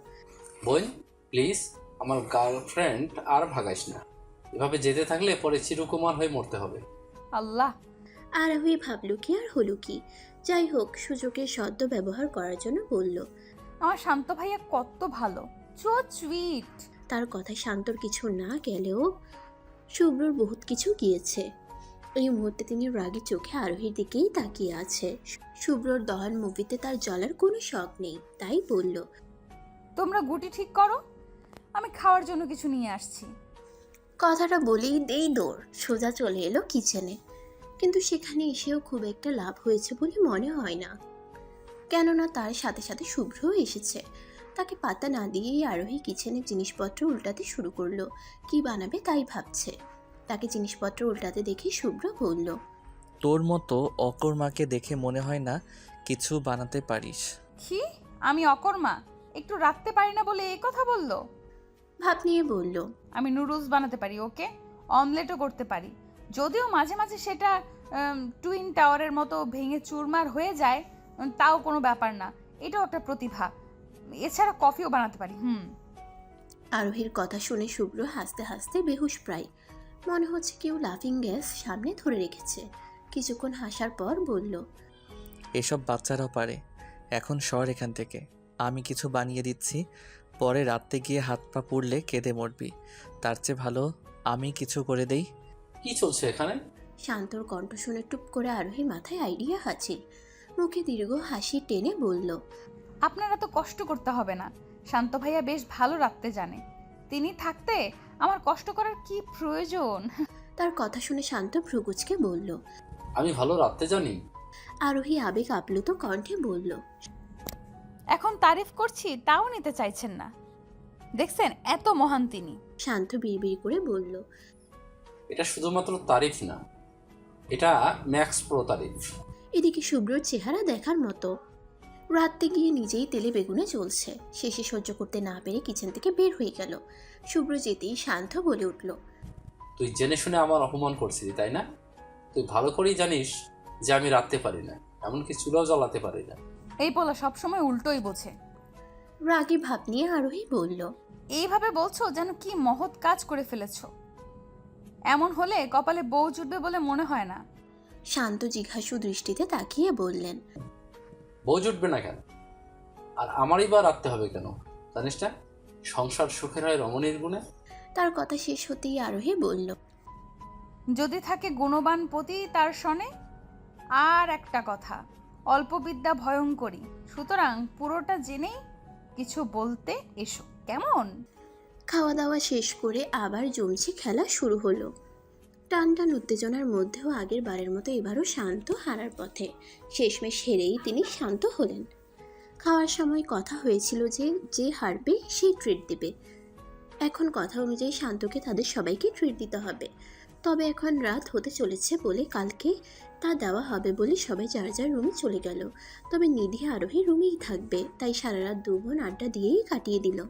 বোন, প্লিজ আমার গার্লফ্রেন্ড আর ভাগাইস না। এভাবে যেতে থাকলে পরে চিরকুমার হয়ে মরতে হবে। আল্লাহ। আরোহী ভাবল কি আর হলো কি। যাই হোক, সুযোগের সদ্য ব্যবহার করার জন্য বলল। আমার শান্ত ভাইয়া কত ভালো, সো সুইট। তার কথায় শান্তর কিছু না গেলেও শুভ্রর বহুত কিছু গিয়েছে। এই মুহূর্তে তিনি রাগী চোখে আরোহীর দিকেই তাকিয়ে আছে। শুভ্রর দহন মুভিতে তার জ্বলার কোনো শখ নেই, তাই বলল। তোমরা গুটি ঠিক করো, আমি খাওয়ার জন্য কিছু নিয়ে আসছি। কথাটা বলেই দেই দৌড় সোজা চলে এলো কিচেনে। কিন্তু সেখানে এসেও খুব একটা লাভ হয়েছে বলে মনে হয় না, কেননা তার সাথে সাথে শুভ্রও এসেছে। তাকে পাতা না দিয়েই আরোহী কিচেনের জিনিসপত্র উল্টাতে শুরু করলো। কি বানাবে তাই ভাবছে। তাকে জিনিসপত্র উল্টাতে দেখে শুভ্র বলল। তোর মতো অকর্মাকে দেখে মনে হয় না কিছু বানাতে পারিস। কি? আমি অকর্মা? একটু রাখতে পারি না বলে এই কথা বললো? ভাব নিয়ে বলল, আমি নুডলস বানাতে পারি, ওকে, অমলেটও করতে পারি। যদিও মাঝে মাঝে সেটা টুইন টাওয়ারের মতো ভেঙে চুরমার হয়ে যায়, তাও কোনো ব্যাপার না, এটাও একটা প্রতিভা। এছাড়া কফিও বানাতে পারি। আরোহীর কথা শুনে শুভ্র হাসতে হাসতে বেহুশ প্রায়। মনে হচ্ছে কেউ লাফিং গ্যাস সামনে ধরে রেখেছে। কিছুক্ষণ হাসার পর বলল, এসব বাচ্চারাও পারে। এখন সর এখান থেকে, আমি কিছু বানিয়ে দিচ্ছি, পরে রাত্রে গিয়ে হাত পা পুড়লে কেঁদে মরবি। তার চেয়ে ভালো আমি কিছু করে দেই। কি চলছে এখানে? শান্তর কণ্ঠ শুনে টুপ করে আরোহীর মাথায় আইডিয়া হাজির। মুখে দীর্ঘ হাসি টেনে বলল, আপনারা তো কষ্ট করতে হবে না, শান্ত ভাইয়া বেশ ভালো রাখতে জানে। তিনি থাকতে আমার কষ্ট করার কি প্রয়োজন? তার কথা শুনে শান্ত ভ্রুকুচকে বলল। আমি ভালো রাখতে জানি? আরোহী আবেগ আপ্লুত কণ্ঠে বলল, এখন তারিফ করছি তাও নিতে চাইছেন না, দেখছেন এত মহান তিনি। শান্ত বিড়বিড় করে বলল, এটা শুধুমাত্র তারিফ না, এটা ম্যাক্স প্রো তারিফ। এদিকে শুভ্রর চেহারা দেখার মতো। রাতে গিয়ে নিজেই তেলে বেগুনে চলছে। শেষে সহ্য করতে না পেরে কিচেন থেকে বের হয়ে গেল। শুভ্র যেতেই শান্ত বলে উঠল, তুই জেনে শুনে আমার অপমান করছিলি তাই না? তুই ভালো করেই জানিস যে আমি রাখতে পারি না, এমনকি চুলাও জ্বালাতে পারি না। এই পোলা সবসময় উল্টোই বোঝে। রাগে ভাব নিয়ে আরোহী বলল, এইভাবে বলছো যেন কি মহৎ কাজ করে ফেলেছো। এমন হলে কপালে বউ জুটবে বলে মনে হয় না। শান্ত জিজ্ঞাসু দৃষ্টিতে তাকিয়ে বললেন, বউ জুটবে না কেন? আর আমারই বা রাখতে হবে কেন? জানিস না সংসার সুখের হয় রমণীর গুণে। তার কথা শেষ হতেই আরোহী বলল, যদি থাকে গুণবান পতি তার শনে। আর একটা কথা, অল্প বিদ্যা ভয়ঙ্করী, সুতরাং পুরোটা জেনেই কিছু বলতে এসো, কেমন? খাওয়া দাওয়া শেষ করে আবার জমছে খেলা শুরু হলো। টান টান উত্তেজনার মধ্যেও আগের বারের মতো এবারও শান্ত হারার পথে। শেষমেশ হেরেই তিনি শান্ত হলেন। খাওয়ার সময় কথা হয়েছিল যে যে হারবে সেই ট্রিট দেবে। এখন কথা অনুযায়ী শান্তকে তাদের সবাইকে ট্রিট দিতে হবে। তবে এখন রাত হতে চলেছে বলে কালকে তা দেওয়া হবে বলে সবাই যার যার রুমে চলে গেল। তবে নিধি আরোহী রুমেই থাকবে, তাই সারা রাত দু বোন আড্ডা দিয়েই কাটিয়ে দিল।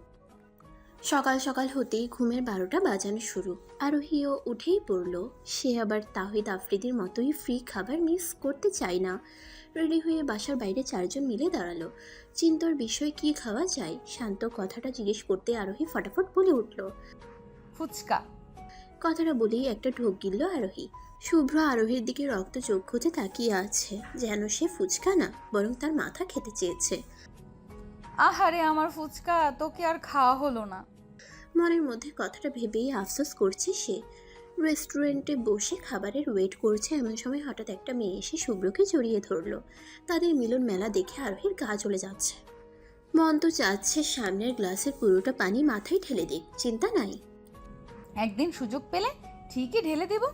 সকাল সকাল হতেই ঘুমের 12টা বাজানো শুরু। আরোহীও উঠেই পড়ল। সে আবার তাহিদ আফ্রিদির মতোই ফ্রি খাবার মিস করতে চায় না। রেডি হয়ে বাসার বাইরে 4 জন মিলে দাঁড়ালো। চিন্তার বিষয় কি খাওয়া যায়। শান্ত কথাটা জিজ্ঞেস করতে আরোহী ফটাফট বলে উঠল, ফুচকা। কথাটা বলেই একটা ঢোক গিলল আরোহী। শুভ্র আরোহীর দিকে রক্ত চক্ষুতে তাকিয়ে আছে, যেন সে ফুচকা না বরং তার মাথা খেতে চেয়েছে। আহারে আমার ফুচকা, তোকে আর খাওয়া হলো না। মনের মধ্যে কথাটা ভেবেই আফসোস করছে সে। রেস্টুরেন্টে বসে খাবারের ওয়েট করছে, এমন সময় হঠাৎ একটা মেয়ে এসে শুভ্রকে জড়িয়ে ধরলো। তাদের মিলন মেলা দেখে আরোহীর গা চলে যাচ্ছে। মন তো চাচ্ছে সামনের গ্লাসের পুরোটা পানি মাথায় ঢেলে দিক, চিন্তা নাই। একদিন সুযোগ পেলে ঠিকই ঢেলে দেব।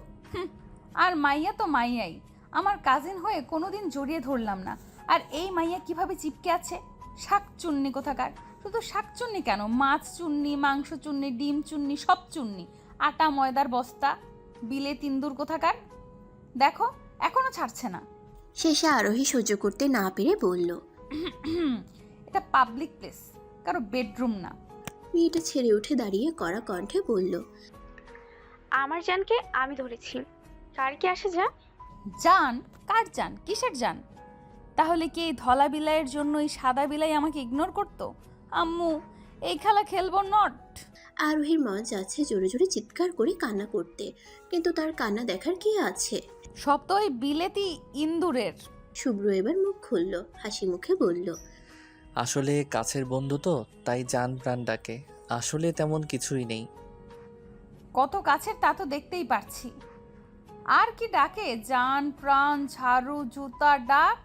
আর মাইয়া তো মাইয়াই, আমার কাজিন হয়ে কোনোদিন জড়িয়ে ধরলাম না। আর এই মাইয়া কিভাবে চিপকে আছে, শাক চুন্নি কোথাকার। শুধু শাক চুন্নি কেন, মাছ চুন্নি, মাংস চুন্নি, ডিম চুন্নি, সব চুন্নি। আটা ময়দার বস্তা, বিলে তিন্দুর কোথাকার। দেখো এখনো ছাড়ছে না। শেষে আরোহী সহ্য করতে না পেরে বলল, এটা পাবলিক প্লেস, কারো বেডরুম না। মেয়েটা ছেড়ে উঠে দাঁড়িয়ে কড়া কণ্ঠে বলল, আমার জানকে আমি ধরেছি, কার কি আসে যা? জান? কার জান? কিসের জান? তাহলে কি এই ধলা বিলাইয়ের জন্য এই সাদা বিলাই আমাকে ইগনোর করতো? আম্মু এই খেলা খেলবো নট। আরোহীর মন যাচ্ছে জোরে জোরে চিৎকার করে কান্না করতে, কিন্তু তার কান্না দেখার কি আছে। সব তো ওই বিলেতি ইন্দুরের। শুভ্র এবার মুখ খুলল, হাসি মুখে বলল, আসলে কাছের বন্ধু তো, তাই জান প্রাণ ডাকে। আসলে তেমন কিছুই নেই। কত কাছের তা তো দেখতেই পারছি। আর কি ডাকে? জান, প্রাণ, ঝাড়ু, জুতা ডাক।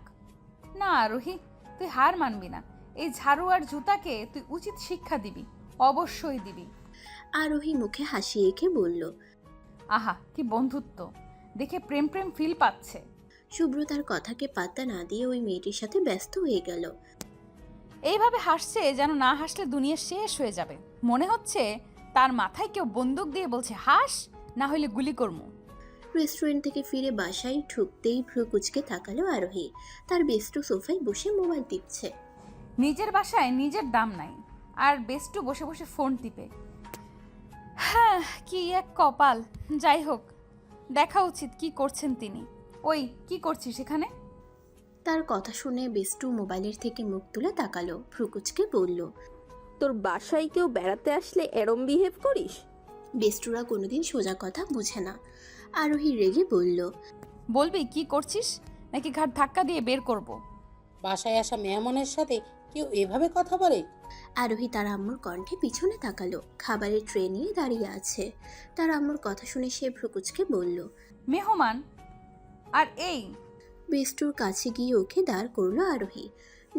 না রোহি, তুই হার মানবি না। এই ঝাড়ু আর জুতাকে তুই উচিত শিক্ষা দিবি, অবশ্যই দিবি। আরোহী মুখে হাসি এঁকে বলল, আহা কি বন্ধুত্ব, দেখে প্রেম প্রেম ফিল পাচ্ছে। শুভ্র তার কথাকে পাত্তা না দিয়ে ওই মেয়েটির সাথে ব্যস্ত হয়ে গেল। এইভাবে হাসছে যেন না হাসলে দুনিয়া শেষ হয়ে যাবে। মনে হচ্ছে তার মাথায় কেউ বন্দুক দিয়ে বলছে হাস, না হলে গুলি করবো। রেস্টুরেন্ট থেকে ফিরে বাসায় ঢুকতেই ভ্রু কুচকে তাকালো আরোহী। তার বেস্টু সোফায় বসে মোবাইল টিপছে। নিজের বাসায় নিজের দাম নাই, আর বেস্টু বসে বসে ফোন টিপে। হ্যাঁ, কি এক কপাল। যাই হোক, দেখা উচিত কি করছেন তিনি। ওই কি করছিস এখানে? তার কথা শুনে বিষ্টু মোবাইলের থেকে মুখ তুলে তাকালো, ভ্রুকুচকে বলল। তোর বাসায় কেউ বেড়াতে আসলে এরম বিহেভ করিস? বিষ্টুরা কোনোদিন সোজা কথা বুঝে না। আরোহী রেগে বলল। বলবি কি করছিস, নাকি ঘাট ধাক্কা দিয়ে বের করব? বাসায় আসা মেহমানের সাথে কেউ এভাবে কথা বলে? আরোহী তার আম্মুর কণ্ঠে পিছনে তাকালো। খাবারের ট্রে নিয়ে দাঁড়িয়ে আছে। তার আম্মুর কথা শুনে সে ভ্রুকুচকে বলল। মেহমান? আর এই বিষ্টুর কাছে গিয়ে ওকে দাঁড় করলো আরোহী।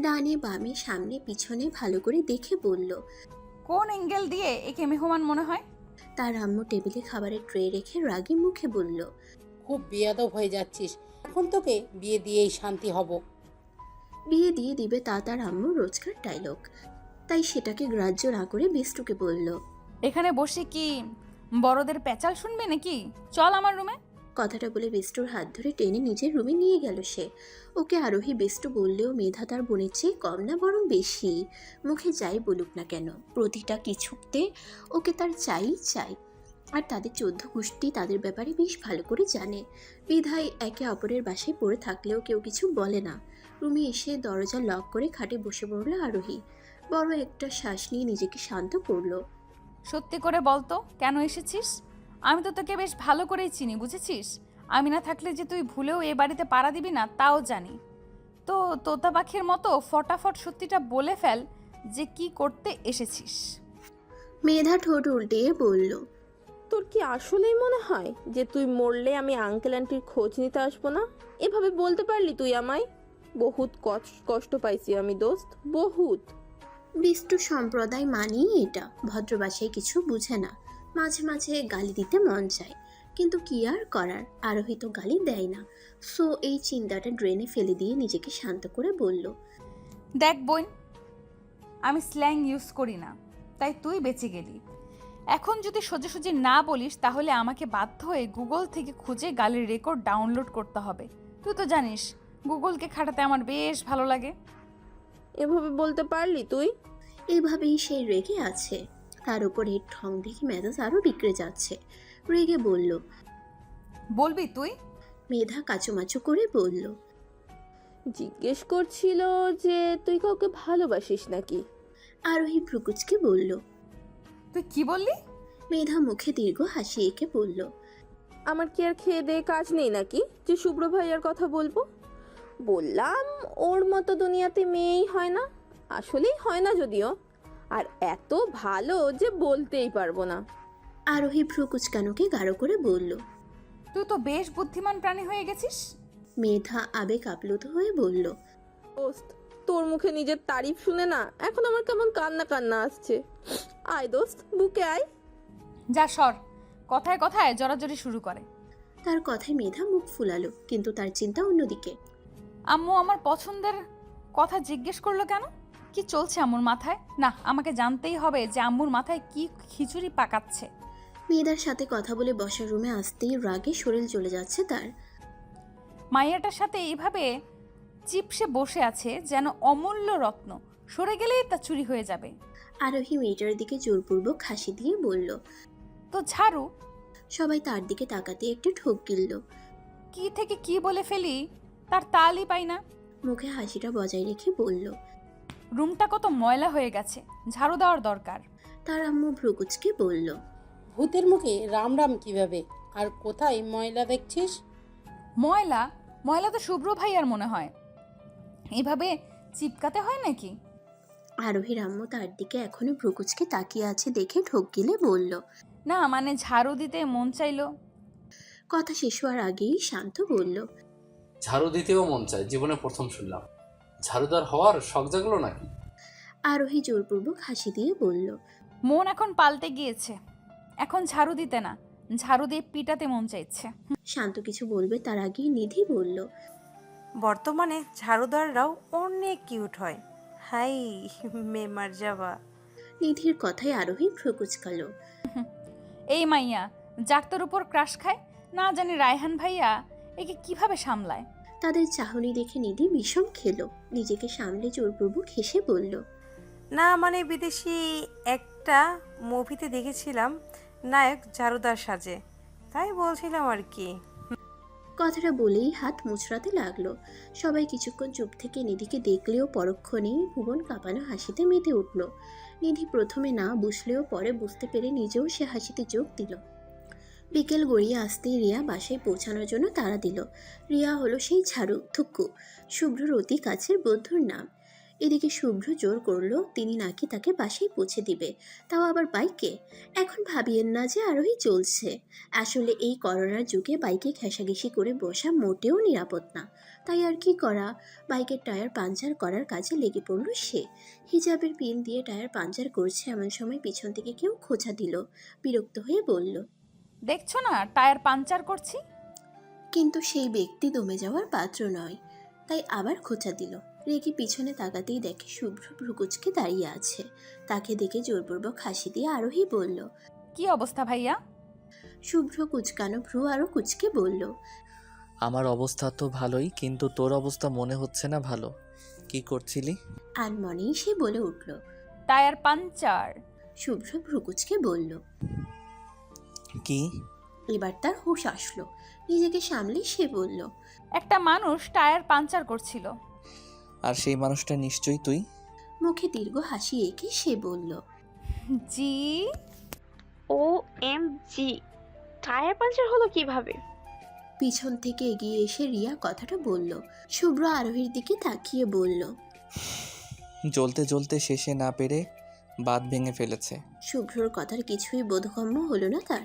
ডানে বামে সামনে পিছনে ভালো করে দেখে বলল। কোন অ্যাঙ্গেল দিয়ে একে মেহমান মনে হয়? তার আম্মু টেবিলে খাবারের ট্রে রেখে রাগী মুখে বলল। খুব বেয়াদব হয়ে যাচ্ছিস, এখন তোকে বিয়ে দিয়েই শান্তি হব। বিয়ে দিয়ে দিবে তা তার আম্মুর রোজকার ডায়লগ, তাই সেটাকে গ্রাহ্য না করে বিষ্টুকে বলল। এখানে বসে কি বড়দের প্যাচাল শুনবে নাকি? চল আমার রুমে। কথাটা বলে বিষ্টুর হাত ধরে টেনে নিজের রুমে নিয়ে গেল সে। ওকে আরোহী বিষ্টু বললেও মেধা তার বোনের চেয়ে কম না, বরং বেশি। মুখে যাই বলুক না কেন, প্রতিটা কিছুতে ওকে তার চাই। আর তাদের 14 গোষ্ঠী তাদের ব্যাপারে বেশ ভালো করে জানে। বিধায় একে অপরের বাসায় পড়ে থাকলেও কেউ কিছু বলে না। রুমে এসে দরজা লক করে খাটে বসে পড়ল আরোহী। বড় একটা শ্বাস নিয়ে নিজেকে শান্ত করলো। সত্যি করে বলতো কেন এসেছিস? আমি তো তোকে বেশ ভালো করেই চিনি, বুঝেছিস? আমি না থাকলে যে তুই ভুলেও এ বাড়িতে পাড়া দিবি না তাও জানি। তো তোতা পাখির মতো ফটাফট সত্যিটা বলে ফেল যে কি করতে এসেছিস। মেধা ঠোঁট উল্টিয়ে বলল। তোর কি আসলেই মনে হয় যে তুই মরলে আমি আঙ্কেল আন্টির খোঁজ নিতে আসবো না? এভাবে বলতে পারলি তুই আমায়? বহুত কষ্ট পাইছি আমি দোস্ত, বহুত। বিষ্টু সম্প্রদায় মানেই এটা, ভদ্রবাসায় কিছু বুঝে না। মাঝে মাঝে গালি দিতে মন চায়, কিন্তু কি আর করার, আরোহী তো গালি দেয় না। সো এই চিন্তাটা ড্রেনে ফেলে দিয়ে নিজেকে শান্ত করে বলল। দেখ বোন, আমি স্ল্যাং ইউজ করি না, তাই তুই বেঁচে গেলি। এখন যদি সোজাসুজি না বলিস তাহলে আমাকে বাধ্য হয়ে গুগল থেকে খুঁজে গালির রেকর্ড ডাউনলোড করতে হবে। তুই তো জানিস গুগলকে খাটাতে আমার বেশ ভালো লাগে। এভাবে বলতে পারলি তুই? এইভাবেই সে রেগে আছে। তার উপরে ঠং দেখে মেজাজ আরো বিগড়ে যাচ্ছে। রেগে বলল। বলবি তুই? মেধা কাচুমাচু করে বলল। জিজ্ঞেস করছিল যে তুই কাউকে ভালোবাসিস নাকি। আরোহী ভ্রুকুচকে বলল। তুই কি বললি? মেধা মুখে দীর্ঘ হাসি এঁকে বলল। আমার কি আর খেয়ে দেয়ে কাজ নেই নাকি যে শুভ্র ভাইয়ার কথা বলবো? বললাম ওর মতো দুনিয়াতে মেয়েই হয় না, আসলেই হয় না যদিও। আর এত ভালো যে বলতেই পারবো না। আরোহী ভ্রুকুচকানোকে গাঢ় করে বলল। তুই তো বেশ বুদ্ধিমান প্রাণী হয়ে গেছিস। মেধা আবেগ আপ্লুত হয়ে বলল। দোস্ত, তোর মুখে নিজের তারিফ শুনে না এখন আমার কেমন কান্না কান্না আসছে। আয় দোস্ত, বুকে আয়। যা সর, কথায় কথায় জড়াজড়ি শুরু করে। তার কথায় মেধা মুখ ফুলালো, কিন্তু তার চিন্তা অন্যদিকে। আম্মু আমার পছন্দের কথা জিজ্ঞেস করলো কেন? কি চলছে আম্মুর মাথায়? না, আমাকে জানতেই হবে যে আম্মুর মাথায় কি খিচুড়ি পাকাচ্ছে। মেয়েদার সাথে কথা বলে বসার রুমে আসতেই রাগে শরীর চলে যাচ্ছে তার। মাইয়াটার সাথে এইভাবে চিপসে বসে আছে যেন অমূল্য রত্ন, সরে গেলেই তা চুরি হয়ে যাবে। আরোহী মেয়েটার দিকে জোরপূর্বক হাসি দিয়ে বলল। তো ঝাড়ু। সবাই তার দিকে তাকাতে একটু ঠোক গিলল। কি থেকে কি বলে ফেলি তার তালই পাই না। মুখে হাসিটা বজায় রেখে বলল। রুমটা কত ময়লা হয়ে গেছে, ঝাড়ু দেওয়ার দরকার। তার আম্মু ভ্রুকুচকে বলল। ভূতের মুখে রাম রাম কিভাবে? আর কোথায় ময়লা দেখছিস? ময়লা? ময়লা তো শুভ্র ভাইয়ার মনে হয়। এভাবে চিপকাতে হয় নাকি? আরোহীর আম্মু তার দিকে এখনো ভ্রুকুচকে তাকিয়ে আছে দেখে ঠোক গিলে বলল। না মানে ঝাড়ু দিতে মন চাইলো। কথা শেষ হওয়ার আগেই শান্ত বলল। ঝাড়ু দিতেও মন চায়, জীবনে প্রথম শুনলাম। ঝাড়ুদার হওয়ার শখ জাগলো নাকি? আরোহী জোরপূর্বক হাসি দিয়ে বলল। মন এখন পাল্টে গিয়েছে, এখন ঝাড়ু দিতে না, ঝাড়ু দিয়ে পিটাতে মন চাইছে। শান্ত কিছু বলবে তার আগেই নিধি বলল। বর্তমানে ঝাড়ুদাররাও অনেক কিউট হয়। হাই মেমার যাবা। নিধির কথায় আরোহী ভ্রুকুচকালো। এই মাইয়া জাক্তার উপর ক্রাশ খায়, না জানি রায়হান ভাইয়া একে কিভাবে সামলায়। তাদের চাহনি দেখে নিধি বিষম খেলো। নিজেকে সামলে জোরপূর্বক হেসে বলল। না মানে বিদেশি একটা মুভিতে দেখেছিলাম নায়ক ঝাড়ুদার সাজে, তাই বলছিলাম আর কি। কথাটা বলেই হাত মুচড়াতে লাগলো। সবাই কিছুক্ষণ চুপ থেকে নিধিকে দেখলেও পরক্ষণেই ভুবন কাঁপানো হাসিতে মেতে উঠল। নিধি প্রথমে না বুঝলেও পরে বুঝতে পেরে নিজেও সে হাসিতে যোগ দিল। বিকেল গড়িয়ে আসতেই রিয়া বাসায় পৌঁছানোর জন্য তাড়া দিল। রিয়া হলো সেই ঝাড়ু থুক্কু, শুভ্রর অতি কাছের বন্ধুর নাম। এদিকে শুভ্র জোর করলো তিনি নাকি তাকে বাসায় পৌঁছে দিবে, তাও আবার বাইকে। এখন ভাবিয়েন না যে আরোহী চলছে। আসলে এই করোনার যুগে বাইকে ঘেঁষাঘেঁষি করে বসা মোটেও নিরাপদ না। তাই আর কি করা, বাইকের টায়ার পাঞ্চার করার কাজে লেগে পড়ল সে। হিজাবের পিন দিয়ে টায়ার পাঞ্চার করছে এমন সময় পিছন থেকে কেউ খোঁচা দিল। বিরক্ত হয়ে বলল, দেখছো না টায়ার পাঞ্চার করছি। কিন্তু সেই ব্যক্তি দমে যাওয়ার পাত্র নয়, তাই আবার খোঁচা দিল। রেগে পিছনে তাকাতেই দেখে শুভ্র ভ্রুকুচকে দাঁড়িয়ে আছে। তাকে দেখে জোরপূর্বক হাসি দিয়ে আরোহী বলল, কি অবস্থা ভাইয়া? শুভ্র কুচকানো ভ্রু আরও কুচকে বলল, আমার অবস্থা তো ভালোই, কিন্তু তোর অবস্থা মনে হচ্ছে না ভালো। কি করছিলি? আনমনেই সে বলে উঠল। Tyre puncture. শুভ্র ভ্রুকুচকে বলল। কি? এবার তার হুঁশ আসলো। নিজেকে সামলে সে বলল, একটা মানুষ টায়ার পাঞ্চার করছিল। আর সেই মানুষটা নিশ্চয়ই তুই? মুখে দীর্ঘ হাসি এঁকে সে বলল, জি। OMG, টায়ার পাঞ্চার হলো কিভাবে? পিছন থেকে এগিয়ে এসে রিয়া কথাটা বলল। শুভ্র আরোহীর দিকে তাকিয়ে বলল, জ্বলতে জ্বলতে শেষে না পেরে বাঁধ ভেঙে ফেলেছে। শুভ্রর কথার কিছুই বোধগম্য হলো না তার।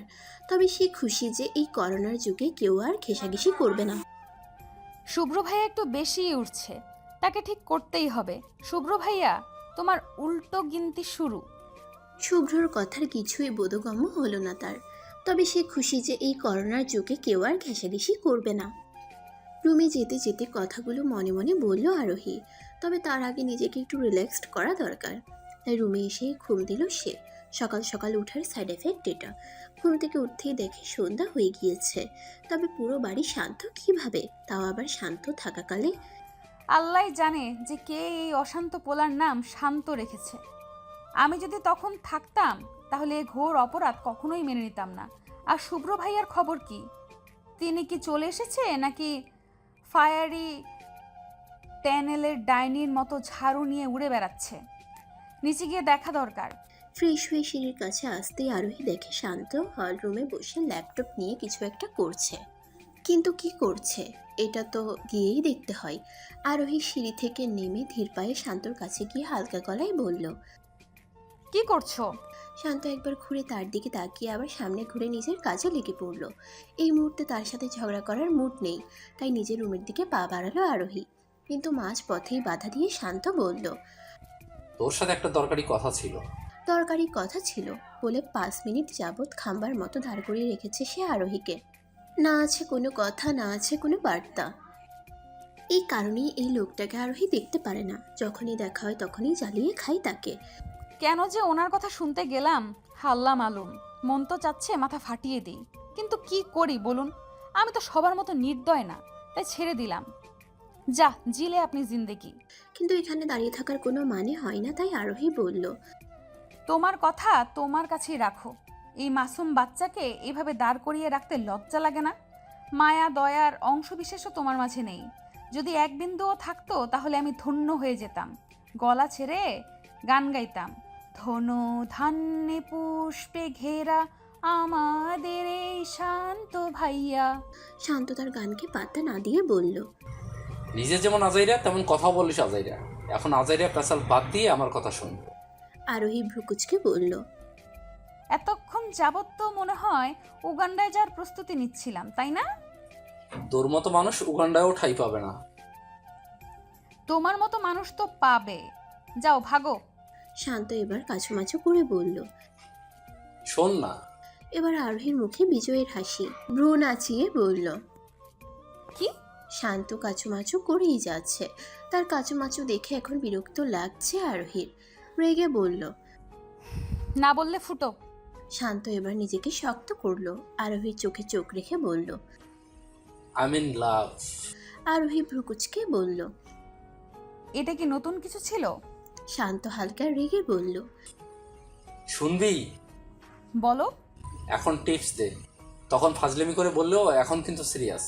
তবে সে খুশি যে এই করোনার যুগে কেউ আর ঘেঁষাঘেঁষি করবে না। শুভ্র ভাইয়া একটু বেশিই উঠছে, তাকে ঠিক করতেই হবে। শুভ্র ভাইয়া, তোমার উল্টো গিনতি শুরু। শুভ্রর কথার কিছুই বোধগম্য হলো না তার। তবে সে খুশি যে এই করোনার যুগে কেউ আর ঘেঁষাঘেঁষি করবে না। রুমে যেতে যেতে কথাগুলো মনে মনে বলল আরোহী। তবে তার আগে নিজেকে একটু রিল্যাক্সড করা দরকার। তাই রুমে এসেই ঘুম দিল সে। সকাল সকাল উঠার সাইড এফেক্ট এটা। ঘুম থেকে উঠতেই দেখে সন্ধ্যা হয়ে গিয়েছে। তবে পুরো বাড়ি শান্ত কিভাবে, তাও আবার শান্ত থাকাকালে। আল্লাহ জানে যে কে এই অশান্ত পোলার নাম শান্ত রেখেছে। আমি যদি তখন থাকতাম তাহলে এই ঘোর অপরাধ কখনোই মেনে নিতাম না। আর শুভ্র ভাইয়ার খবর কি? তিনি কি চলে এসেছে নাকি ফায়ারি ট্যানেলের ডাইনির মতো ঝাড়ু নিয়ে উড়ে বেড়াচ্ছে? নিচে গিয়ে দেখা দরকার। ফ্রেশ হয়ে সিঁড়ির কাছে আসতেই আরোহী দেখে শান্ত হল রুমে বসে ল্যাপটপ নিয়ে কিছু একটা করছে। কিন্তু কি করছে এটা তো গিয়েই দেখতে হয়। আরোহী সিঁড়ি থেকে নেমে ধীর পায়ে শান্তর কাছে গিয়ে হালকা গলায় বলল, কি করছো? শান্ত একবার ঘুরে তার দিকে তাকিয়ে আবার সামনে ঘুরে নিজের কাজে লেগে পড়ল। এই মুহূর্তে তার সাথে ঝগড়া করার মুড নেই, তাই নিজের রুমের দিকে পা বাড়ালো আরোহী। কিন্তু মাঝ পথেই বাধা দিয়ে শান্ত বলল, তোর সাথে একটা দরকারি কথা ছিল। দরকারি কথা ছিল বলে 5 মিনিট যাবৎ খাম্বার মতো দাঁড় করিয়ে রেখেছে সে আরোহীকে। না আছে কোনো কথা, না আছে কোনো বার্তা। এই কারণেই এই লোকটাকে আরোহী দেখতে পারে না। যখনই দেখা হয় তখনই জ্বালিয়ে খায় তাকে। কেন যে ওনার কথা শুনতে গেলাম হাল্লা মালুম। মন তো চাচ্ছে মাথা ফাটিয়ে দিই, কিন্তু কি করি বলুন? আমি তো সবার মতো নির্দয় না, তাই ছেড়ে দিলাম। যা জিলে আপনি জিন্দেগি। কিন্তু এখানে দাঁড়িয়ে থাকার কোনো মানে হয় না, তাই আরোহী বলল, তোমার কথা তোমার কাছেই রাখো। এই মাসুম বাচ্চাকে এভাবে দাঁড় করিয়ে রাখতে লজ্জা লাগে না? মায়া দয়ার অংশবিশেষও তোমার মাঝে নেই। যদি এক বিন্দুও থাকতো তাহলে আমি ধন্য হয়ে যেতাম, গলা ছেড়ে গান গাইতাম। ধনু ধান্যে পুষ্পে ঘেরা আমাদের এই শান্ত ভাইয়া। শান্ত তার গানকে পাত্তা না দিয়ে বলল, নিজে যেমন আজাইরা তেমন কথা বলিস আজাইরা। এখন আজাইরা পেশাল বাদ দিয়ে আমার কথা শোন। আরোহী ভ্রুকুচকে বলল, এতক্ষণ যাবত তো মনে হয় উগান্ডায় যাওয়ার প্রস্তুতি নিচ্ছিলাম, তাই না? তোর মতো মানুষ উগান্ডায়ও ঠাঁই পাবে না। তোমার মতো মানুষ তো পাবে। যাও ভাগো। শান্ত এবার কাছুমাছু করে বলল। শোন না। এবার আরোহীর মুখে বিজয়ের হাসি। ভ্রু নাচিয়ে বলল, কি? শান্ত কাচুমাচু করেই যাচ্ছে। তার কাচুমাচু দেখে এখন বিরক্ত লাগছে আরোহীর। রেগে বলল, না বললে ফুটো। শান্ত এবার নিজেকে শক্ত করলো। আরোহীর চোখে চোখ রেখে বলল, আই মিন লাভ। আরোহী ভ্রুকুচকে বলল, এটা কি নতুন কিছু ছিল? শান্ত হালকা রেগে বলল, শুনবি? বলো। এখন টিপস দে। তখন ফাজলামি করে বললেও এখন কিন্তু সিরিয়াস।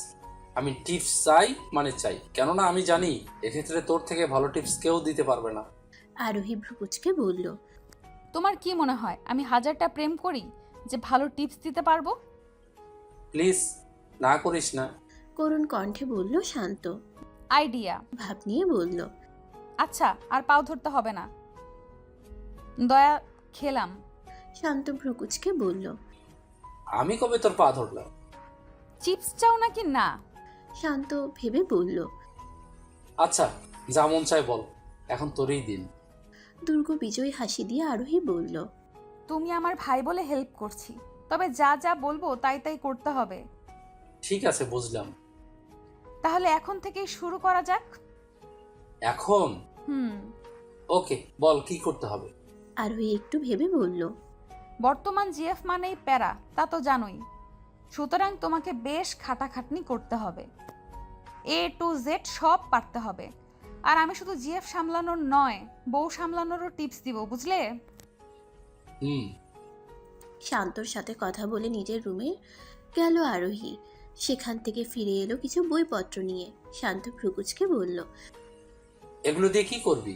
আমি টিপস চাই মানে চাই, কেননা আমি জানি এক্ষেত্রে তোর থেকে ভালো টিপস কেউ দিতে পারবে না। আরোহী ভ্রুকুচকে বলল। তোমার কি মনে হয় আমি 1000টা প্রেম করি যে ভালো টিপস দিতে পারবো? প্লিজ না করিস না। করুণ কণ্ঠে বলল শান্ত। আইডিয়া। ভাব নিয়ে বলল। আচ্ছা, আর পাও ধরতে হবে না, দয়া খেলাম। শান্ত ভ্রুকুচকে বলল। আমি কবে তোর পা ধরলাম? চিপস চাও নাকি না? শান্ত ভেবে বলল। আচ্ছা, যা মন চায় বল, এখন তোরই দিন। দুর্গ বিজয়ী হাসি দিয়ে আরোহী বলল। তুমি আমার ভাই বলে হেল্প করছি, তবে যা যা বলবো তাই তাই করতে হবে। ঠিক আছে, বুঝলাম। তাহলে এখন থেকেই শুরু করা যাক। এখন? হুম। ওকে, বল কি করতে হবে। আরোহী একটু ভেবে বলল। বর্তমান জিএফ মানেই প্যারা, তা তো জানোই। সুতরাং তোমাকে বেশ খাটাখাটনি করতে হবে, A to Z সব পারতে হবে। আর আমি শুধু জিএফ সামলানোর নয়, বউ সামলানোরও টিপস দিব, বুঝলে? হুম। শান্তর সাথে কথা বলে নিজের রুমে গেল আরোহী। সেখান থেকে ফিরে এলো কিছু বইপত্র নিয়ে। শান্ত ভ্রুকুচকে বলল। এগুলো দিয়ে কি করবি?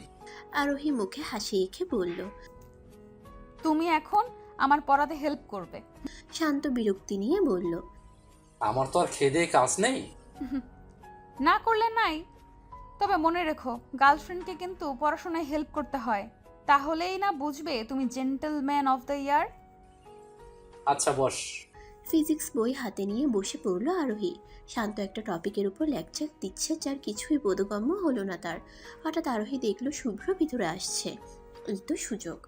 আরোহী মুখে হাসি এঁকে বলল। তুমি এখন আমার পড়াতে হেল্প করবে। শান্ত বিরক্তি নিয়ে বলল। আমার তো আর খেদে কাজ নেই। না করলে নাই, তবে মনে রেখো গার্লফ্রেন্ডকে কিন্তু পড়াশোনায় হেল্প করতে হয়, তাহলেই না বুঝবে তুমি জেন্টলম্যান অফ দ্য ইয়ার। আচ্ছা বস। ফিজিক্স বই হাতে নিয়ে বসে পড়ল আরোহী। শান্ত একটা টপিকের উপর লেকচার দিচ্ছে, যার কিছুই বোধগম্য হলো না তার। হঠাৎ আরোহী দেখলো শুভ্র ভিতরে আসছে। এই তো সুযোগ।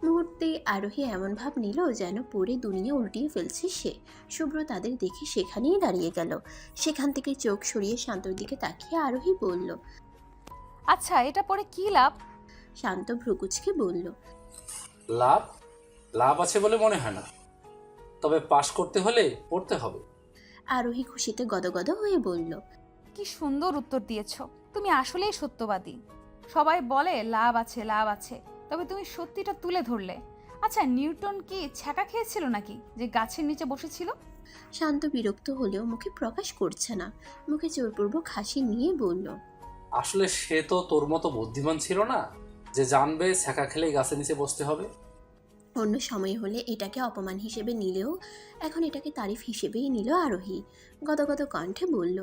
মুহূর্তে আরোহী এমন ভাব নিল যেন পড়ে দুনিয়া উল্টিয়ে ফেলছে সে। শুভ্র তাদের দেখে সেখানেই দাঁড়িয়ে গেল। সেখান থেকে চোখ সরিয়ে শান্তর দিকে তাকিয়ে আরোহী বলল। আচ্ছা, এটা পড়ে কি লাভ? শান্ত ভ্রুকুচকে বলল। লাভ? লাভ আছে বলে মনে হয় না, তবে পাশ করতে হলে পড়তে হবে। আরোহী খুশিতে গদগদ হয়ে বলল। কি সুন্দর উত্তর দিয়েছো, তুমি আসলেই সত্যবাদী। সবাই বলে লাভ আছে লাভ আছে, তবে তুমি সত্যিটা তুলে ধরলে। আচ্ছা, নিউটন কি ছ্যাঁকা খেয়েছিল নাকি যে গাছের নিচে বসেছিল? শান্ত বিরক্ত হলেও মুখে প্রকাশ করছে না। মুখে জোরপূর্বক হাসি নিয়ে বলল। আসলে সে তো তোর মতো বুদ্ধিমান ছিল না যে জানবে ছ্যাঁকা খেলেই গাছের নিচে বসতে হবে। অন্য সময় হলে এটাকে অপমান হিসেবে নিলেও এখন এটাকে তারিফ হিসেবেই নিল আরোহী। গদগদ কণ্ঠে বলল।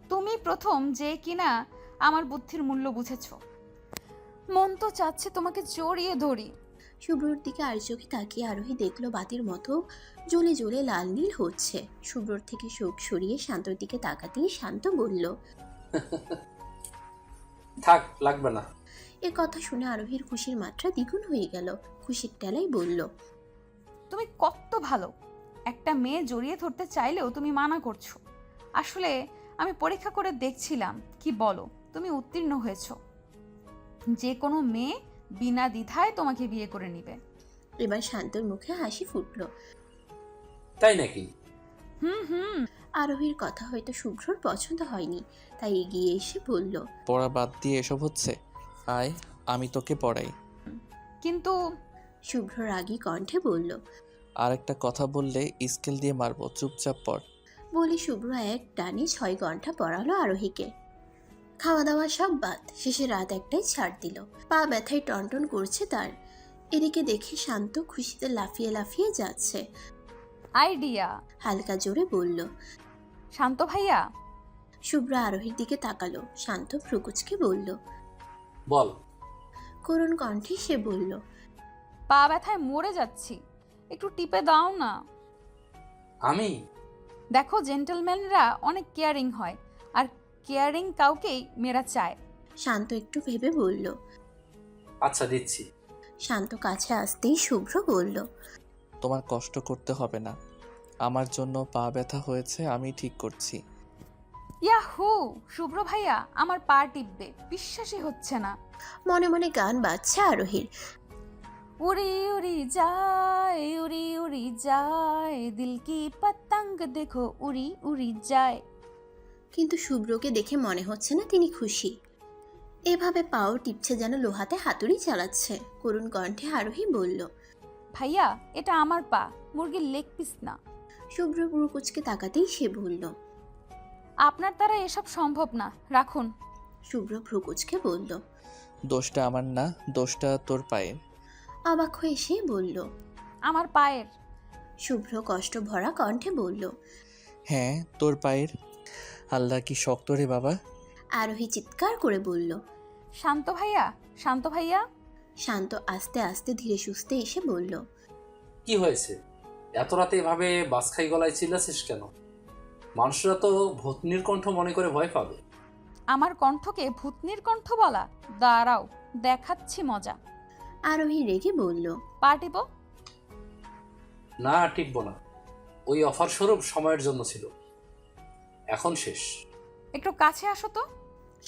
তুমি প্রথম যে কিনা আমার বুদ্ধির মূল্য বুঝেছ। মন তো চাচ্ছে তোমাকে জড়িয়ে ধরি। শুভ্রর দিকে আর চোখে তাকিয়ে আরোহী দেখলো বাতির মতো জ্বলে জ্বলে লাল নীল হচ্ছে। শুভ্রর থেকে চোখ সরিয়ে শান্তর দিকে তাকাতেই শান্ত বলল। থাক, লাগবে না। এ কথা শুনে আরোহীর খুশির মাত্রা দ্বিগুণ হয়ে গেল। খুশির টেলাই বলল। তুমি কত ভালো, একটা মেয়ে জড়িয়ে ধরতে চাইলেও তুমি মানা করছো। আসলে আমি পরীক্ষা করে দেখছিলাম, কি বলো তুমি উত্তীর্ণ হয়েছ। যে কোনো মেয়ে বিনা দ্বিধায় তোমাকে বিয়ে করে নিবে। এবার শান্তর মুখে হাসি ফুটল। তাই নাকি? হুম। আরোহীর কথা হয়তো শুভ্রর পছন্দ হয়নি, তাই এগিয়ে এসে বলল। পড়া বাদ দিয়ে এসব হচ্ছে, আয় আমি তোকে পড়াই। কিন্তু শুভ্র রাগী কণ্ঠে বলল। আর একটা কথা বললে স্কেল দিয়ে মারবো, চুপচাপ পড়। বলে শুভ্র এক টানে 6 ঘন্টা পড়ালো আরোহীকে। খাওয়া দাওয়া সব বাদ, শেষে রাত একটাই ছাড় দিল। পা ব্যথায় টনটন করছে তার। এদিকে দেখে শান্ত খুশিতে লাফিয়ে লাফিয়ে যাচ্ছে। আইডিয়া। হালকা জোরে বলল। শান্ত ভাইয়া। শুভ্র আরোহীর দিকে তাকালো। শান্ত ভ্রুকুচকে বলল। বল। করুণ কণ্ঠে সে বলল। পা ব্যথায় মরে যাচ্ছি, একটু টিপে দাও না। আমি? দেখো, জেন্টলম্যানরা অনেক কেয়ারিং হয়, আর কেয়ারিং কাউকেই মেয়েরা চায়। শান্ত একটু ভেবে বলল। আচ্ছা, দিচ্ছি। শান্ত কাছে আসতেই শুভ্র বলল। তোমার কষ্ট করতে হবে না, আমার জন্য পা ব্যথা হয়েছে, আমি ঠিক করছি। ইয়াহু, শুভ্র ভাইয়া আমার পা টিপবে, বিশ্বাসই হচ্ছে না। মনে মনে গান বাজছে আরোহীর। উড়ি উড়ি যায়, উড়ি উড়ি যায়, দিল কি পতঙ্গ দেখো উড়ি উড়ি যায়। কিন্তু শুভ্রকে দেখে মনে হচ্ছে না তিনি খুশি। এভাবে পাও টিপছে যেন লোহাতে হাতুড়ি চালাচ্ছে। করুণ কণ্ঠে আরোহী বলল। ভাইয়া এটা আমার পা, মুরগির লেগ পিস না। শুভ্র পুরো কুচকে তাকাতেই সে বলল। আপনার দ্বারা এসব সম্ভব না, রাখুন। শুভ্র ভ্রুকুচকে বলল। দোষটা আমার না, দোষটা তোর পায়ের। অবাক হয়ে সে বলল। আমার পায়ের? শুভ্র কষ্ট ভরা কণ্ঠে বলল। হ্যাঁ তোর পায়ের। আল্লাহ কি শক্ত রে বাবা। আরোহী চিৎকার করে বলল। শান্ত ভাইয়া, শান্ত ভাইয়া। শান্ত আস্তে আস্তে ধীরে সুস্থে এসে বলল। কি হয়েছে? এত রাতে এভাবে বাসখাই গলায় চিল্লাছিস কেন? মানুষরা তো ভূতনির কণ্ঠ মনে করে ভয় পাবে। আমার কণ্ঠকে ভূতনির কণ্ঠ বলা? দাঁড়াও, দেখাচ্ছি মজা। আরোহী রেগে বলল। পা টিপো। না, টিকবো না। ওই অফার স্বরূপ সময়ের জন্য ছিল, এখন শেষ। একটু কাছে আসো তো।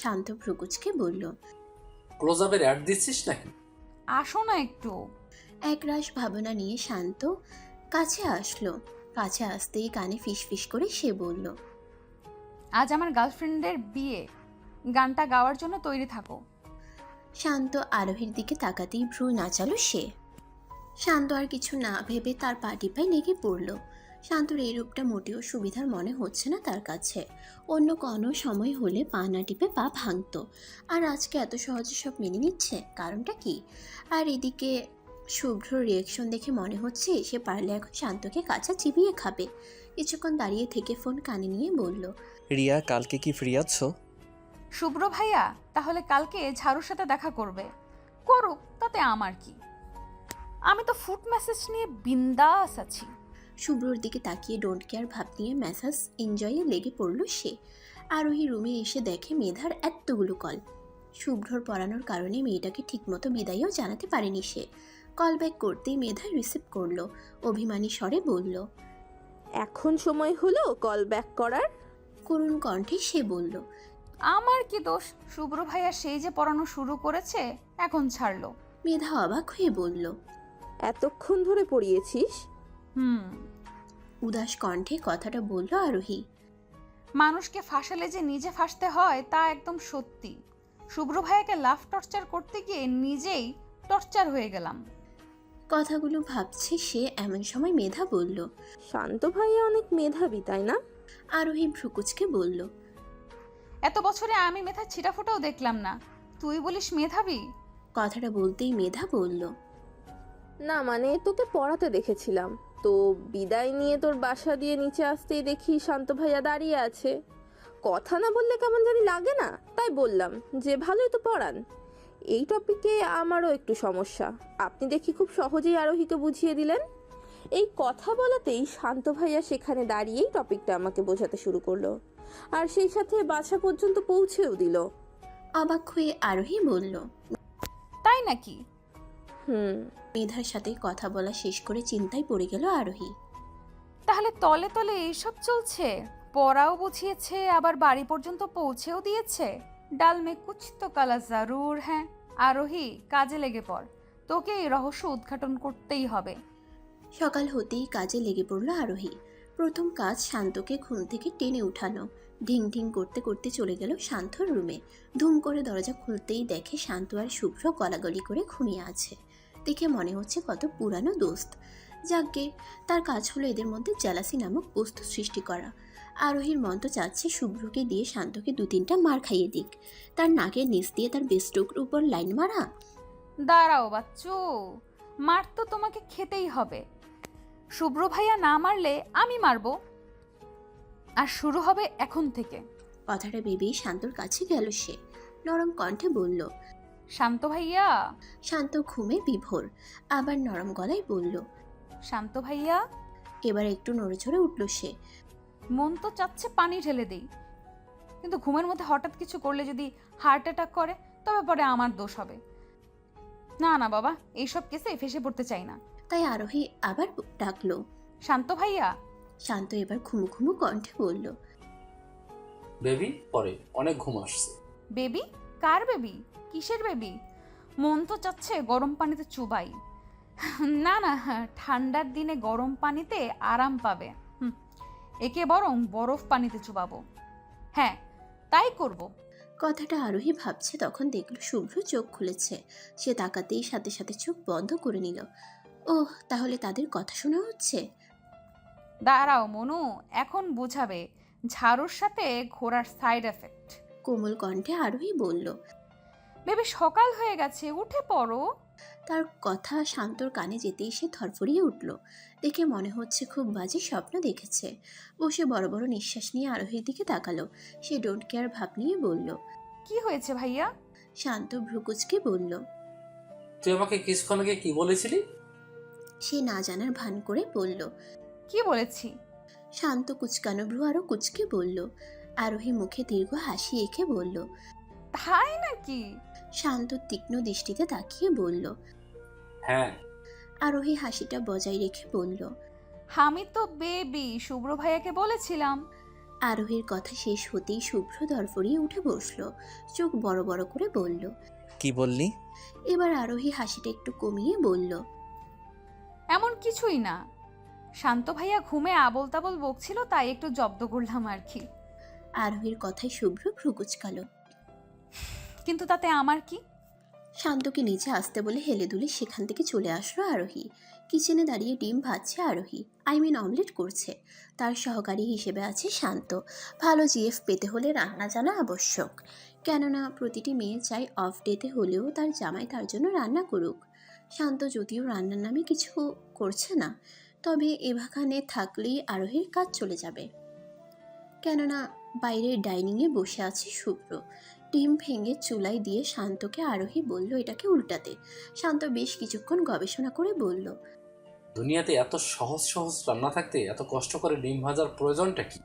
শান্ত ভ্রুকুচকে বলল। ক্লোজ আপের অ্যাড দিচ্ছিস নাকি? আসো না একটু। একরাশ ভাবনা নিয়ে শান্ত কাছে আসলো। কাছে আসতেই কানে ফিস ফিস করে সে বলল। আজ আমার গার্লফ্রেন্ডের বিয়ে, গানটা গাওয়ার জন্য তৈরি থাকো। শান্ত আরোহীর দিকে তাকাতেই ভ্রু নাচালো সে। শান্ত আর কিছু না ভেবে তার পা টিপায় লেগে পড়ল। শান্তর এই রূপটা মোটেও সুবিধার মনে হচ্ছে না তার কাছে। অন্য কোনো সময় হলে পা না টিপে পা ভাঙতো, আর আজকে এত সহজে সব মেনে নিচ্ছে, কারণটা কি? আর এদিকে শুভ্রর রিয়েকশন দেখে মনে হচ্ছে সে পারলে এখন শান্তকে কাছে চিবিয়ে খাবে। কিছুক্ষণ দাঁড়িয়ে থেকে ফোন কানে নিয়ে বলল। রিয়া কালকে কি ফ্রি আছো? শুভ্র ভাইয়া তাহলে কালকে ঝাড়ুর সাথে দেখা করবে, করুক, তাতে আমার কি? আমি তো ফুড মেসেজ নিয়ে বিন্দাস আছি। শুভ্রর দিকে তাকিয়ে ডোন্ট কেয়ার ভাব নিয়ে মেসাজ এনজয়ে লেগে পড়ল সে। আরোহী রুমে এসে দেখে মেধার এতগুলো কল। শুভ্রর পড়ানোর কারণে মেয়েটাকে ঠিকমতো বিদায়ও জানাতে পারেনি সে। কল ব্যাক করতেই মেধা রিসিভ করলো, অভিমানী স্বরে বলল। এখন সময় হলো কল ব্যাক করার? করুণ কণ্ঠে সে বলল। আমার কি দোষ? শুভ্র ভাইয়া সেই যে পড়ানো শুরু করেছে, এখন ছাড়লো। মেধা অবাক হয়ে বলল। এতক্ষণ ধরে পড়িয়েছিস? উদাস কণ্ঠে কথাটা বলল আরোহী। মানুষকে ফাঁসালে যে নিজে ফাঁসতে হয় তা একদম সত্যি। শুভ্র ভাইয়াকে লাভ টর্চার করতে গিয়ে নিজেই টর্চার হয়ে গেলাম। কথাগুলো ভাবছে সে, এমন সময় মেধা বলল। শান্ত ভাইয়া অনেক মেধাবী তাই না? আরোহী ভ্রুকুচকে বলল। এত বছরে আমি মেধা ছিটাফোটাও দেখলাম না, তুই বলিস মেধাবী? কথাটা বলতেই মেধা বলল। না মানে তোকে পড়াতে দেখেছিলাম তো, বিদায় নিয়ে তোর বাসা দিয়ে নিচে আসতেই দেখি শান্ত ভাইয়া দাঁড়িয়ে আছে। কথা না বললে কেমন জানি লাগে না, তাই বললাম যে ভালোই তো পড়ান। এই টপিকে আমারও একটু সমস্যা, আপনি দেখি খুব সহজেই আরোহীকে বুঝিয়ে দিলেন। এই কথা বলাতেই শান্ত ভাইয়া সেখানে দাঁড়িয়েই টপিকটা আমাকে বোঝাতে শুরু করলো, আর সেই সাথে বাসা পর্যন্ত পৌঁছেও দিল। অবাক হয়ে আরোহী বলল। তাই নাকি? মেধার সাথে কথা বলা শেষ করে চিন্তায় পড়ে গেল আরোহী। তাহলে তলে তলে এইসব চলছে, পড়াও বুঝিয়েছে আবার বাড়ি পর্যন্ত পৌঁছেও দিয়েছে। ডাল মে কুছ তো কালা জারুর। হ্যাঁ আরোহী, কাজে লেগে পড়, তোকে এই রহস্য উদ্ঘাটন করতেই হবে। সকাল হতেই কাজে লেগে পড়ল আরোহী। প্রথম কাজ শান্তকে ঘুম থেকে টেনে উঠানো। ঢিং ঢিং করতে করতে চলে গেল শান্তর রুমে। ধুম করে দরজা খুলতেই দেখে শান্ত আর শুভ্র গলাগলি করে ঘুমিয়ে আছে। দেখে মনে হচ্ছে কত পুরানো দোস্ত। যাকগে, তার কাজ হলো এদের মধ্যে জেলাসি নামক বস্তু সৃষ্টি করা। আরোহীর মন তো চাচ্ছে শুভ্রকে দিয়ে শান্তকে 2-3টা মার খাইয়ে দিক, তার নাকের নিচ দিয়ে তার বেস্টকের উপর লাইন মারা। দাঁড়াও বাচ্চু, মার তো তোমাকে খেতেই হবে। শুভ্র ভাইয়া না মারলে আমি মারবো, আর শুরু হবে এখন থেকে। কথাটা ভেবেই শান্তর কাছে গেল সে। নরম কণ্ঠে বলল। শান্ত ভাইয়া। শান্ত ঘুমে বিভোর, আবার নরম গলায় বলল। শান্ত ভাইয়া। এবার একটু নড়েচড়ে উঠল সে। মন তো চাচ্ছে পানি ঢেলে দেই, কিন্তু ঘুমের মধ্যে হঠাৎ কিছু করলে যদি হার্ট অ্যাটাক করে তবে পরে আমার দোষ হবে। না না বাবা, এইসব কেসে ফেসে পড়তে চাই না। তাই আরোহী আবার ডাকলো। শান্ত ভাইয়া। শান্ত এবার ঘুমু ঘুমু কণ্ঠে বলল। বেবি, পরে অনেক ঘুম আসছে। বেবি? কার বেবি? কিসের বেবি? মন তো চাচ্ছে গরম পানিতে চুবাই। না না, ঠান্ডার দিনে গরম পানিতে আরাম পাবে, একে বরং বরফ পানিতে চুবাবো। হ্যাঁ তাই করব। কথাটা আরোহী ভাবছে, তখন দেখল শুভ্র চোখ খুলেছে। সে তাকাতেই সাথে সাথে চোখ বন্ধ করে নিল। ওহ, তাহলে তাদের কথা শোনা হচ্ছে। দাঁড়াও মনু, এখন বুঝাবে ঝাড়ুর সাথে ঘোড়ার সাইড এফেক্ট। কোমল কণ্ঠে আরোহী বলল। বেবি সকাল হয়ে গেছে, উঠে পড়ো। তার কথা শান্তর কানে যেতেই সে ধরফরিয়ে উঠল। দেখে মনে হচ্ছে খুব বাজে স্বপ্ন দেখেছে। বসে বড় বড় নিঃশ্বাস নিয়ে আরোহীর দিকে তাকালো। সে ডোন্ট কেয়ার ভাব নিয়ে বলল। কি হয়েছে ভাইয়া? শান্ত ভ্রুকুচকে বলল। তুই আমাকে কিছুক্ষণ আগে কি বলেছিলি? সে না জানার ভান করে বলল। কি বলেছি? শান্ত কুচকানো ভ্রু আরো কুচকে বলল। আরোহী মুখে দীর্ঘ হাসি এঁকে বলল। তাই নাকি? শান্ত তীক্ষ্ণ দৃষ্টিতে তাকিয়ে বলল। হ্যাঁ। আরোহী হাসিটা বজায় রেখে বলল। আমি তো বেবি শুভ্র ভাইয়াকে বলেছিলাম। আরোহীর কথা শেষ হতেই শুভ্র ধরফরিয়ে উঠে বসল। চোখ বড় বড় করে বলল। কি বললি? এবার আরোহী হাসিটা একটু কমিয়ে বলল। এমন কিছুই না, শান্ত ভাইয়া ঘুমে আবল তাবল বকছিল, তাই একটু জব্দ করলাম আর কি। আরোহীর কথায় শুভ্র ভ্রু কুচকালো। কিন্তু তাতে আমার কি? শান্তকে নিচে আসতে বলে হেলে দুলে সেখান থেকে চলে আসলো আরোহী। কিচেনে দাঁড়িয়ে ডিম ভাজছে আরোহী, অমলেট করছে। তার সহকারী হিসেবে আছে শান্ত। ভালো জিএফ পেতে হলে রান্না জানা আবশ্যক। কেননা প্রতিটি মেয়ে চাই অফ ডেতে হলেও তার জামাই তার জন্য রান্না করুক। শান্ত যদিও রান্নার নামে কিছু করছে না, তবে এভাখানে থাকলেই আরোহীর কাজ চলে যাবে। কেননা বাইরের ডাইনিংয়ে বসে আছে শুভ্র। ডিম ভেঙে চুলায় দিয়ে শান্তকে আরোহী বলল এটাকে উল্টাতে। শান্ত বেশ কিছুক্ষণ গবেষণা করে বলল। দুনিয়াতে এত সহজ সহজ রান্না থাকতে এত কষ্ট করে ডিম ভাজার প্রয়োজনটা কি?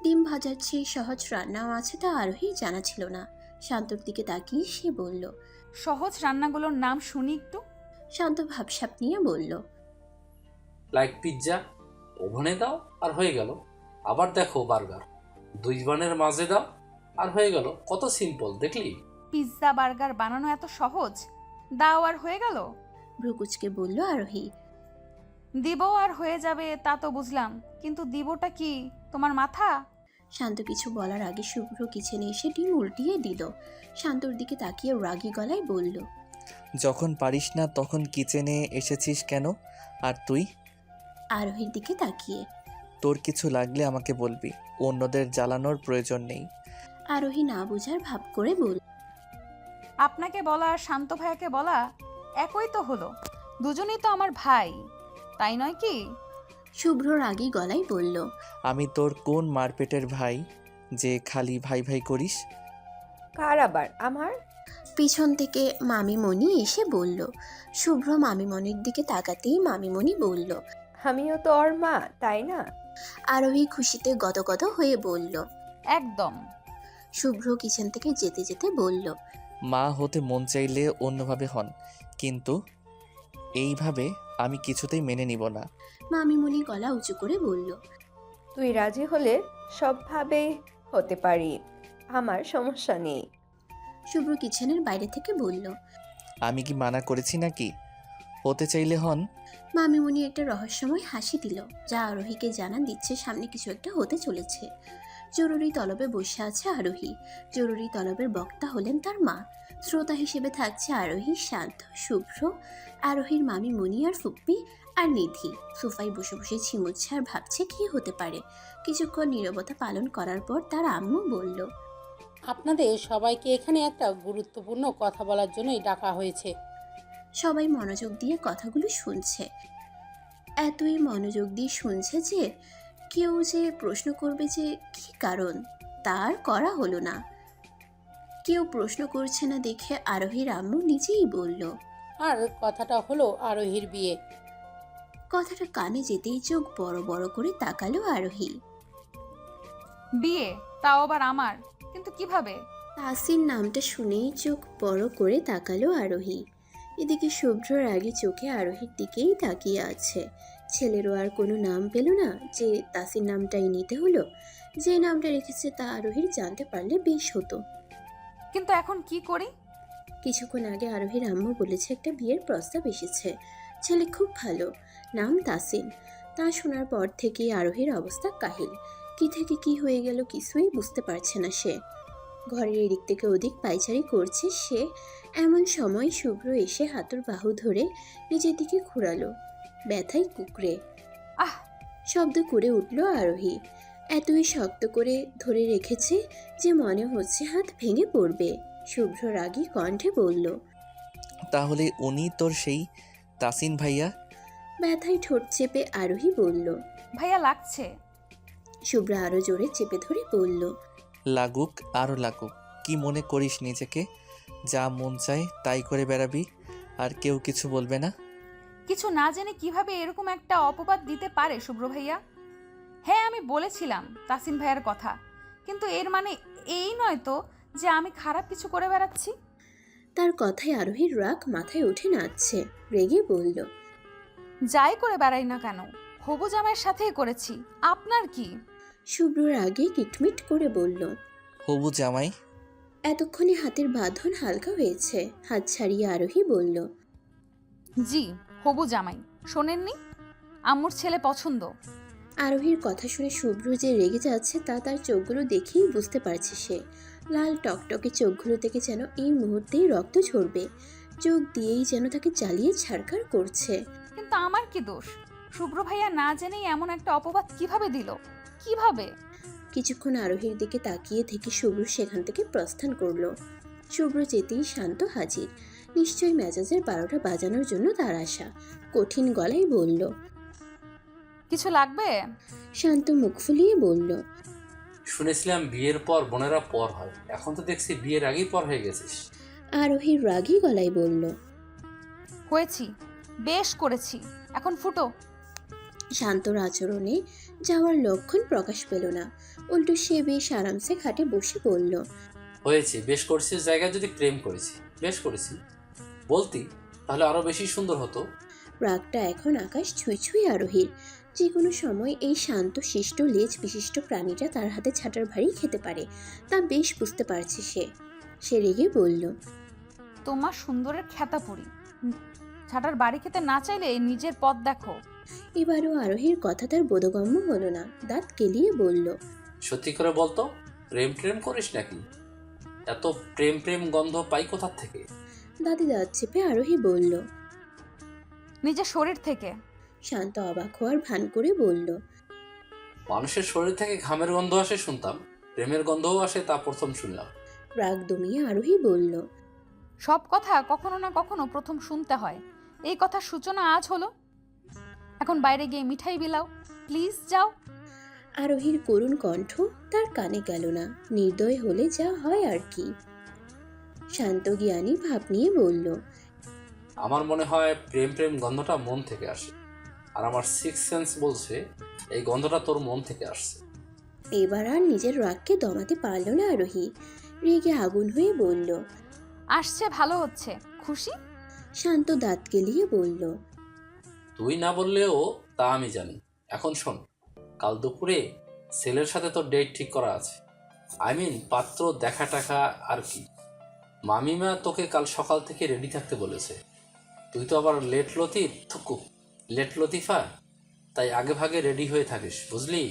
ডিম ভাজার চেয়ে সহজ রান্নাও আছে তা আরোহী জানা ছিল না। শান্তর দিকে তাকিয়ে সে বলল। সহজ রান্নাগুলোর নাম শুনি একটু। শান্ত ভাবসাপ নিয়ে বলল। লাইক পিৎজা, ওভেনে দাও আর হয়ে গেল। আবার দেখো বার্গার, 2 বানের মাঝে দাও আর হয়ে গেল। কত সিম্পল দেখলি? পিৎজা বার্গার বানানো এত সহজ? দাও আর হয়ে গেল? ভ্রুকুচকে বলল আরোহী। দিব আর হয়ে যাবে তা তো বুঝলাম, কিন্তু দিবটা কি তোমার মাথা? শান্ত কিছু বলার আগে শুভ্র কিচেনে এসে ডিম উল্টিয়ে দিল। শান্তর দিকে তাকিয়ে রাগী গলায় বলল। যখন পারিস না তখন কিচেনে এসেছিস কেন? আর তুই? আরোহীর দিকে তাকিয়ে। তোর কিছু লাগলে আমাকে বলবি, অন্যদের জ্বালানোর প্রয়োজন নেই। আরোহী না বোঝার ভাব করে বলল। আপনাকে বলা আর শান্ত ভাইয়াকে বলা একই তো হলো, দুজনেই তো আমার ভাই, তাই নয় কি? শুভ্র রাগী গলায় বলল। আমি তোর কোন মারপেটের ভাই যে খালি ভাই ভাই করিস? কার আবার? আমার? পিছন থেকে মামিমণি এসে বলল। শুভ্র মামিমণির দিকে তাকাতেই মামিমণি বলল। আমিও তো ওর মা, তাই না? আরোহী খুশিতে গদগদ হয়ে বলল। একদম। শুভ্র কিচেন থেকে যেতে যেতে বলল। মা হতে মন চাইলে অন্যভাবে হন, কিন্তু এইভাবে আমি কিছুতেই মেনে নিব না। মামিমণি গলা উঁচু করে বলল। তুই রাজি হলে সবভাবে হতে পারি, আমার সমস্যা নেই। শুভ্র কিচেনের বাইরে থেকে বলল। আমি কি মানা করেছি নাকি? হতে চাইলে হন। মামিমণি একটা রহস্যময় হাসি দিল, যা আরোহীকে জানান দিচ্ছে সামনে কিছু একটা হতে চলেছে। জরুরি তলবে বসে আছে আরোহী। জরুরি তলবের বক্তা হলেন তার মা। শ্রোতা হিসেবে থাকছে আরোহী, শান্ত, শুভ্র, আরোহীর মামিমণি আর ফুপ্পি আর নিধি। সোফায় বসে বসে ছিমুচ্ছে আর ভাবছে কি হতে পারে। কিছুক্ষণ নীরবতা পালন করার পর তার আম্মু বলল। আপনাদের সবাইকে এখানে একটা গুরুত্বপূর্ণ কথা বলার জন্যই ডাকা হয়েছে। সবাই মনোযোগ দিয়ে কথাগুলো শুনছে। এতই মনোযোগ দিয়ে শুনছে যে কেউ যে প্রশ্ন করবে যে কি কারণ, তার করা হলো না। কেউ প্রশ্ন করছে না দেখে আরোহীর আম্মু নিজেই বলল। আর কথাটা হলো আরোহীর বিয়ে। কথাটা কানে যেতেই চোখ বড় বড় করে তাকালো আরোহী। বিয়ে? তাও আবার আমার? কিন্তু কিভাবে? তাসির নামটা শুনেই চোখ বড় করে তাকালো আরোহী। এদিকে শুভ্রর আগে চোখে আরোহীর দিকেই তাকিয়ে আছে। ছেলেরও আর কোনো নাম পেল না যে তাসির নামটাই নিতে হলো। যে নামটা রেখেছে তা আরোহীর জানতে পারলে বেশ হতো। কিন্তু এখন কি করি? কিছুক্ষণ আগে আরোহীর আম্মু বলেছে একটা বিয়ের প্রস্তাব এসেছে। ছেলে খুব ভালো, নাম তাসিন। তা শোনার পর থেকেই আরোহীর অবস্থা কাহিল। কি থেকে কি হয়ে গেল কিছুই বুঝতে পারছে না সে। ঘরের এদিক থেকে ওদিক পায়চারি করছে সে। এমন সময় শুভ্র এসে হাতুর বাহু ধরে নিজের দিকে ঘোরালো। ব্যথায় কুকড়ে আহ! শব্দ করে উঠল আরোহী। এতই শক্ত করে ধরে রেখেছে যে মনে হচ্ছে হাত ভেঙে পড়বে। শুভ্র রাগী কণ্ঠে বলল, তাহলে উনি তোর সেই তাসিন ভাইয়া? ব্যথায় ঠোঁট চেপে আরোহী বলল। ভাইয়া লাগছে। শুভ্র আরো জোরে চেপে ধরে বলল, লাগুক আরও লাগুক, কি মনে করিস নিজেকে? যা মন চায় তাই করে বেড়াবি, আর কেউ কিছু বলবে না? কিছু না জেনে কিভাবে এরকম একটা অপবাদ দিতে পারে শুভ্র ভাইয়া? হ্যাঁ, আমি বলেছিলাম তাসিন ভাইয়ার কথা, কিন্তু এর মানে এই নয় তো যে আমি খারাপ কিছু করে বেড়াচ্ছি। তার কথায় আরোহীর রাগ মাথায় উঠে নাচছে। রেগে বলল, যাই করে বেড়াই না কেন, হবু জামাইয়ের সাথেই করেছি, আপনার কি? শুভ্রর আগে কিটমিট করে বলল। হবু জামাই? এতক্ষণে হাতের বাঁধন হালকা হয়েছে। হাত ছাড়িয়ে আরোহী বলল, জি, হবু জামাই। শোনেননি, আম্মুর ছেলে পছন্দ। আরোহীর কথা শুনে শুভ্র যে রেগে যাচ্ছে তা তার চোখগুলো দেখেই বুঝতে পারছে সে। লাল টকটকে চোখগুলো থেকে যেন এই মুহূর্তেই রক্ত ঝরবে। চোখ দিয়েই যেন তাকে জ্বালিয়ে ছাড়খাড় করছে। কিন্তু আমার কি দোষ? শুভ্র ভাইয়া না জেনেই এমন একটা অপবাদ কিভাবে দিল? কিভাবে? কিছুক্ষণ আরোহীর দিকে তাকিয়ে থেকে শুভ্র সেখান থেকে প্রস্থান করলো। শুভ্র যেতেই শান্ত হাজির। নিশ্চয়ই মেজাজের 12টা বাজানোর জন্য তার আশা। কঠিন গলায় বলল, কিছু লাগবে? শান্ত মুখ ফুলিয়ে বলল, শুনেছিলাম বিয়ের পর বোনেরা পর হয়, এখন তো দেখছি বিয়ের আগেই পর হয়ে গেছিস। আরোহীর রাগী গলায় বলল, হয়েছি, বেশ করেছি, এখন ফুটো। শান্তর আচরণে যাওয়ার লক্ষণ প্রকাশ পেল না। উল্টো সে বেশ আরামসে খাটে বসে বলল, হয়েছে, বেশ করছিস জায়গায় যদি প্রেম করেছি, বেশ করেছি বলতি তাহলে আরো বেশি সুন্দর হতো। রাগটা এখন আকাশ ছুঁই ছুঁই আরোহীর। যে কোনো সময় এই শান্ত শিষ্ট লেজ বিশিষ্ট প্রাণীটা তার হাতে ছাটার ভারী খেতে পারে, তা বেশ বুঝতে পারছে সে। সে রেগে বলল, তোমার সুন্দরের খ্যাতা পড়ি, ছাটার বাড়ি খেতে না চাইলে নিজের পথ দেখো। এবারও আরোহীর কথা তার বোধগম্য হলো না। দাঁত কেলিয়ে বলল, সত্যি করে বলতো, প্রেম প্রেম করিস নাকি? এত প্রেম প্রেম গন্ধ পাই কোথার থেকে? দাদি দাঁত চেপে আরোহী বলল। নিজের শরীর থেকে। শান্ত অবাক হওয়ার ভান করে বলল, মানুষের শরীর থেকে ঘামের গন্ধ আসে শুনতাম, প্রেমের গন্ধও আসে তা প্রথম শুনলাম। রাগ দমিয়ে আরোহী বলল, সব কথা কখনো না কখনো প্রথম শুনতে হয়। এই কথার সূচনা আজ হলো। এখন বাইরে গিয়ে মিঠাই বিলাও, প্লিজ যাও। আরোহীর করুণ কণ্ঠ তার কানে গেল না। নির্দয় হলে যা হয় আর কি। শান্ত জ্ঞানী ভাব নিয়ে বলল, আমার মনে হয় প্রেম প্রেম গন্ধটা মন থেকে আসে, আর আমার সিক্স সেন্স বলছে এই গন্ধটা তোর মন থেকে আসছে। এবার আর নিজের রাগকে দমাতে পারল না আরোহী। রেগে আগুন হয়ে বলল, আসছে, ভালো হচ্ছে, খুশি? শান্ত দাঁত কেলিয়ে বলল, তুই না বললেও তা আমি জানি। এখন শোন, কাল দুপুরে ছেলের সাথে তোর ডেট ঠিক করা আছে। পাত্র দেখা টাকা আর কি। মামিমা তোকে কাল সকাল থেকে রেডি থাকতে বলেছে। তুই তো আবার লেট লতিফা, তাই আগে ভাগে রেডি হয়ে থাকিস, বুঝলি?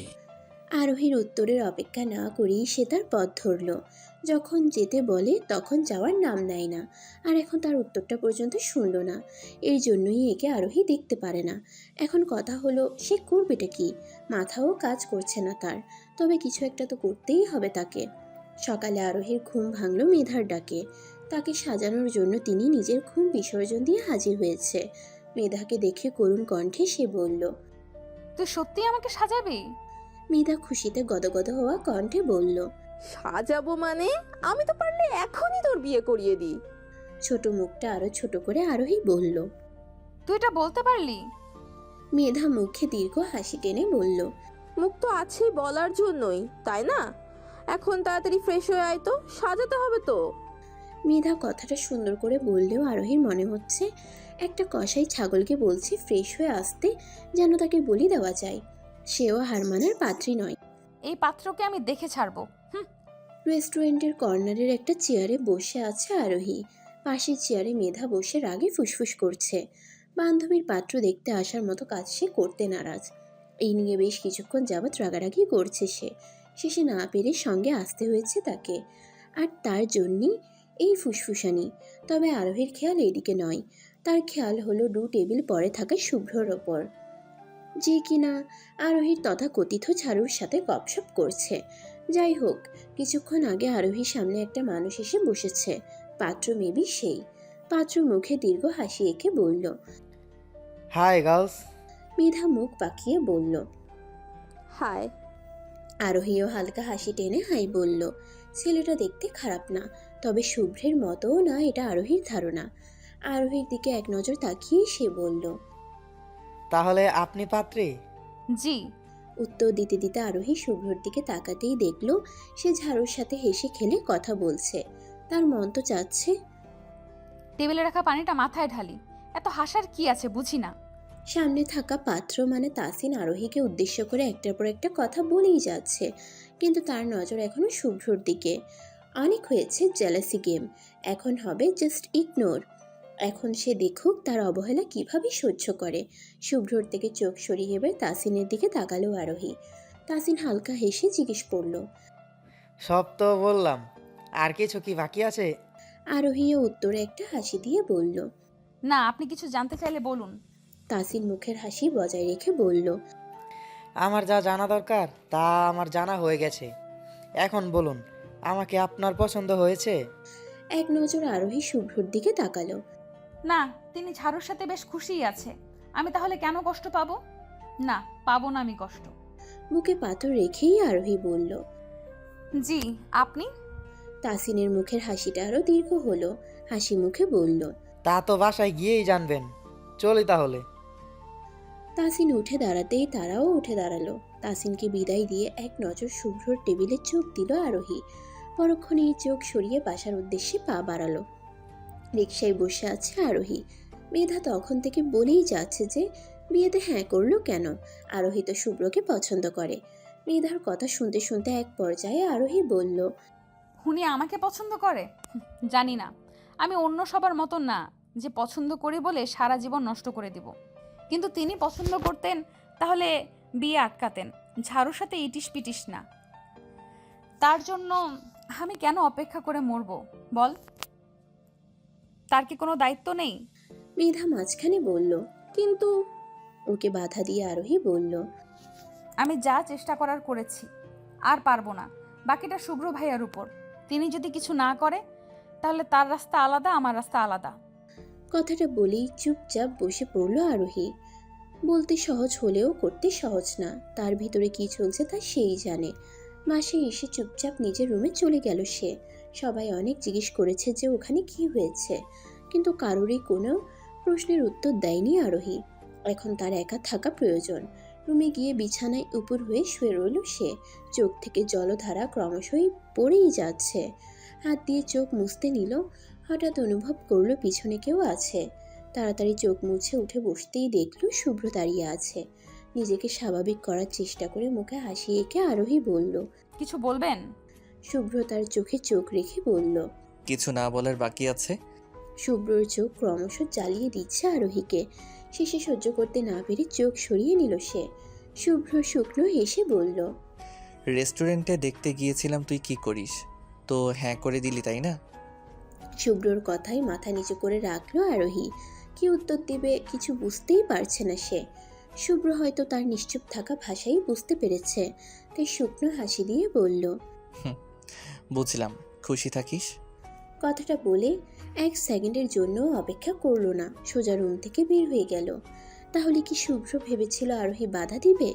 আরোহীর উত্তরের অপেক্ষা না করেই সে তার পথ ধরল। যখন যেতে বলে তখন যাওয়ার নাম নেয় না, আর এখন তার উত্তরটা পর্যন্ত শুনল না। এর জন্যই একে আরোহী দেখতে পারে না। এখন কথা হলো সে করবেটা কি? মাথাও কাজ করছে না তার। তবে কিছু একটা তো করতেই হবে তাকে। সকালে আরোহীর ঘুম ভাঙল মেধার ডাকে। তাকে সাজানোর জন্য তিনি নিজের ঘুম বিসর্জন দিয়ে হাজির হয়েছে। মেধাকে দেখে করুণ কণ্ঠে সে বলল, তুই সত্যি আমাকে সাজাবি? মেধা খুশিতে গদগদ হওয়া কণ্ঠে বলল, সাজাবো মানে? আমি তো পারলে এখনই তোর বিয়ে করিয়ে দিই। ছোট মুখটা আরো ছোট করে আরোহী বলল। তুই এটা বলতে পারলি? মেধা মুখে দীর্ঘ হাসি টেনে বলল, মুখ তো আছেই বলার জন্যই, তাই না? এখন তাড়াতাড়ি ফ্রেশ হয়ে আয় তো, সাজাতে হবে তো। মেধা কথাটা সুন্দর করে বললেও আরোহীর মনে হচ্ছে একটা কসাই ছাগলকে বলছে ফ্রেশ হয়ে আসতে, যেন তাকে বলি দেওয়া যায়। সেও হার মানার পাত্রী নয়। এই পাত্রকে আমি দেখে ছাড়বো। রেস্টুরেন্টের কর্নারের একটা চেয়ারে বসে আছে আরোহী। পাশের চেয়ারে মেধা বসে রাগে ফুসফুস করছে। বান্ধবীর পাত্র দেখতে আসার মতো কাজ সে করতে নারাজ। এই নিয়ে বেশ কিছুক্ষণ যাবৎ রাগারাগি করছে সে। শেষে না পেরে সঙ্গে আসতে হয়েছে তাকে। আর তার জন্যই এই ফুসফুসানি। তবে আরোহীর খেয়াল এদিকে নয়, তার খেয়াল হলো টেবিল পরে থাকা শুভ্রর ওপর, যে কিনা আরোহীর তথাকথিত ঝাড়ুর সাথে গপসপ করছে। যাই হোক, কিছুক্ষণ আগে আরোহীর সামনে একটা মানুষ এসে বসেছে। পাত্র মেবি সেই। পাত্র মুখে দীর্ঘ হাসি এঁকে বলল। High girls. মেধা মুখ পাকিয়ে বলল হায়। আরোহীও হালকা হাসি টেনে হাই বলল। ছেলেটা দেখতে খারাপ না, তবে শুভ্রের মতও না, এটা আরোহীর ধারণা। আরোহীর দিকে এক নজর তাকিয়ে সে বলল, তাহলে আপনি পাত্রী? জি। উত্তর দিতে দিতে আরোহী শুভ্রর দিকে তাকাতেই দেখল সে ঝাড়ুর সাথে হেসে খেলে কথা বলছে। তার মন তো চাচ্ছে টেবিলে রাখা পানিটা মাথায় ঢালি। এত হাসার কি আছে বুঝি না। সামনে থাকা পাত্র মানে তাসিন আরোহীকে উদ্দেশ্য করে একটার পর একটা কথা বলেই যাচ্ছে, কিন্তু তার নজর এখনো শুভ্রর দিকে। অনেক হয়েছে জেলাসি গেম, এখন হবে জাস্ট ইগনোর। এখন সে দেখুক তার অবহেলা কিভাবে সহ্য করে। শুভ্রর থেকে চোখ সরিয়ে এবার তাসিনের দিকে তাকালো আরোহী। তাসিন হালকা হেসে জিজ্ঞেস করলো, সব তো বললাম, আর কিছু কি বাকি আছে? আরোহীও উত্তরে একটা হাসি দিয়ে বলল, না, আপনি কিছু জানতে চাইলে বলুন। তাসিন মুখের হাসি বজায় রেখে বলল, আমার যা জানা দরকার তা আমার জানা হয়ে গেছে। এখন বলুন, আমাকে আপনার পছন্দ হয়েছে? এক নজর আরোহী শুভ্রর দিকে তাকালো। না, তিনি ঝাড়ুর সাথে বেশ খুশিই আছে। আমি তাহলে কেন কষ্ট পাবো? না, পাবো না আমি কষ্ট। বুকে পাথর রেখেই আরোহী বলল, জি। আপনি? তাসিনের মুখের হাসিটা আরো দীর্ঘ হলো। হাসি মুখে বলল, তা তো বাসায় গিয়েই জানবেন। চলি তাহলে। তাসিন উঠে দাঁড়াতেই তারাও উঠে দাঁড়ালো। তাসিনকে বিদায় দিয়ে এক নজর শুভ্রর টেবিলে চোখ দিল আরোহী। পরক্ষণেই চোখ সরিয়ে বাসার উদ্দেশ্যে পা বাড়ালো। রিকশায় বসে আছে আরোহী। মেধা তখন থেকে বলেই যাচ্ছে যে বিয়েতে হ্যাঁ করলো কেন, আরোহী তো শুভ্রকে পছন্দ করে। মেধার কথা শুনতে শুনতে এক পর্যায়ে আরোহী বলল, উনি আমাকে পছন্দ করে? জানি না, আমি অন্য সবার মতন না যে পছন্দ করি বলে সারা জীবন নষ্ট করে দিব। কিন্তু তিনি পছন্দ করতেন তাহলে বিয়ে আটকাতেন, ঝাড়ুর সাথে ইটিস পিটিস না। তার জন্য আমি কেন অপেক্ষা করে মরবো বল? তার কি কোনো দায়িত্ব নেই? মেধা মাঝখানে বলল, কিন্তু ওকে বাধা দিয়ে আরোহী বলল, আমি যা চেষ্টা করার করেছি, আর পারবো না। বাকিটা শুভ্র ভাইয়ার উপর। তিনি যদি কিছু না করে তাহলে তার রাস্তা আলাদা, আমার রাস্তা আলাদা। কথাটা বলেই চুপচাপ বসে পড়ল আরোহী। বলতে সহজ হলেও করতে সহজ না। তার ভিতরে কি চলছে তা সেই জানে। মাসে এসে চুপচাপ নিজের রুমে চলে গেল সে। সবাই অনেক জিজ্ঞেস করেছে যে ওখানে কি হয়েছে, কিন্তু কারোরই কোনো প্রশ্নের উত্তর দেয়নি আরোহী। এখন তার একা থাকা প্রয়োজন। রুমে গিয়ে বিছানায় উপর হয়ে শুয়ে রইল সে। চোখ থেকে জলধারা ক্রমশই পড়েই যাচ্ছে। হাত দিয়ে চোখ মুছতে নিল, হঠাৎ অনুভব করলো পিছনে কেউ আছে। তাড়াতাড়ি চোখ মুছে উঠে বসতেই দেখলো শুভ্র দাঁড়িয়ে আছে। নিজেকে স্বাভাবিক করার চেষ্টা করে মুখে হাসি এঁকে আরোহী বলল, কিছু বলবেন? শুভ্র তার চোখে চোখ রেখে বলল, কিছু না বলার বাকি আছে। শুভ্রর চোখ ক্রমশ জ্বালিয়ে দিচ্ছে আরোহীকে। শেষে সহ্য করতে না পেরে চোখ সরিয়ে নিল সে। শুভ্র শুকনো হেসে বলল, রেস্টুরেন্টে দেখতে গিয়েছিলাম তুই কি করিস, তো হ্যাঁ করে দিলি তাই না? শুভ্রর কথায় মাথা নিচু করে রাখলো আরোহী। কি উত্তর দেবে কিছু বুঝতেই পারছে না সে। শুভ্র হয়তো তার নিশ্চুপ থাকা ভাষাই বুঝতে পেরেছে, তাই শুকনো হাসি দিয়ে বলল, বুঝলাম, খুশি থাকিস। কথাটা বলে এক সেকেন্ডের জন্য অপেক্ষা করলো না, সোজা রুম থেকে বের হয়ে গেল। তাহলে কি শুভ্র ভেবেছিল আরোহী বাধা দিবে?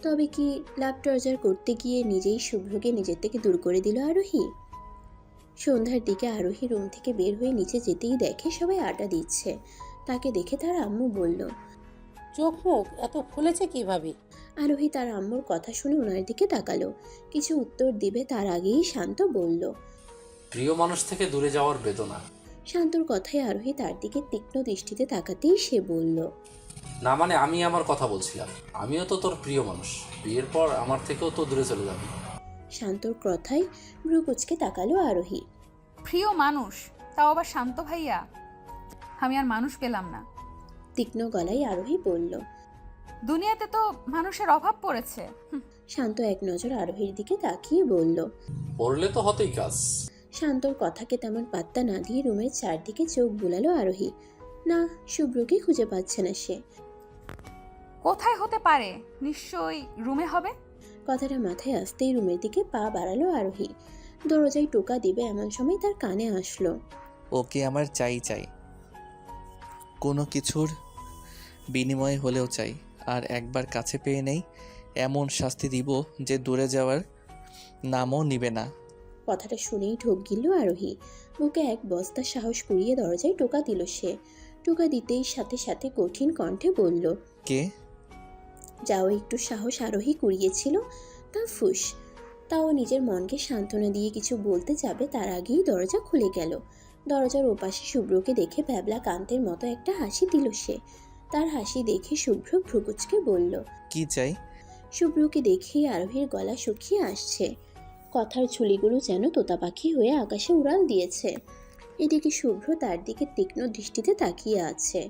তবে কি লাভ টর্চার করতে গিয়ে নিজেই শুভ্রকে নিজের থেকে দূর করে দিল আরোহী? সন্ধ্যার দিকে আরোহী রুম থেকে বের হয়ে নিচে যেতেই দেখে সবাই আড্ডা দিচ্ছে। তাকে দেখে তার আম্মু বলল, চোখ মুখ এত ফুলেছে কিভাবে? আরোহী তার আম্মুর কথা শুনে ওনার দিকে তাকালো। কিছু উত্তর দিবে তার আগেই শান্ত বলল, প্রিয় মানুষ থেকে দূরে যাওয়ার বেদনা। শান্তর কথায় আরোহী তার দিকে তীক্ষ্ণ দৃষ্টিতে তাকাতেই সে বলল, না মানে আমি আমার কথা বলছিলাম, আমিও তো তোর প্রিয় মানুষ, বিয়ের পর আমার থেকেও তো দূরে চলে যাবি। শান্তর কথায় ভ্রু কুচকে তাকালো আরোহী। প্রিয় মানুষ, তাও আবার শান্ত ভাইয়া? আমি আর মানুষ পেলাম না। তীক্ষ্ণ গলায় আরোহী বলল, দুনিয়াতে তো মানুষের অভাব পড়েছে। শান্ত এক নজর আরোহীর দিকে তাকিয়ে বলল, পড়লে তো হতেই কাজ। শান্তর কথাকে তেমন পাত্তা না দিয়ে রুমের চারদিকে চোখ বুলালো আরোহী। না, শুভ্রকে খুঁজে পাচ্ছে না সে। কোথায় হতে পারে? নিশ্চয়ই রুমে হবে। কথাটা মাথায় আসতেই রুমের দিকে পা বাড়ালো আরোহী। দরজায় টোকা দিবে এমন সময় তার কানে আসলো, ওকে আমার চাই চাই, কোনো কিছুর বিনিময়ে হলেও চাই। আর একবার কাছে পেয়ে নেই এমন শাস্তি দিব যে দূরে যাওয়ার নামও নিবে না। কথাটা শুনেই ঢোক গিলল আরোহী। বুকে এক বস্তা সাহস কুড়িয়ে দরজায় টোকা দিল সে। টোকা দিতেই সাথে সাথে কঠিন কণ্ঠে বলল, কে? যাও একটু সাহস আরোহী কুড়িয়েছিল তা ফুস। তাও নিজের মনকে সান্ত্বনা দিয়ে কিছু বলতে যাবে তার আগেই দরজা খুলে গেল। দরজার ওপাশে শুভ্রকে দেখে ভ্যাবলা কান্তের মতো একটা হাসি দিল সে। তার হাসি দেখে শুভ্র ভ্রুকুচকে বলল, কি চাই? শুভ্রকে দেখেই আরোহীর গলা শুকিয়ে আসছে। কথার ঝুলিগুলো যেন তোতা পাখি হয়ে আকাশে উড়াল দিয়েছে। এদিকে শুভ্র তার দিকে তীক্ষ্ণ দৃষ্টিতে তাকিয়ে আছে।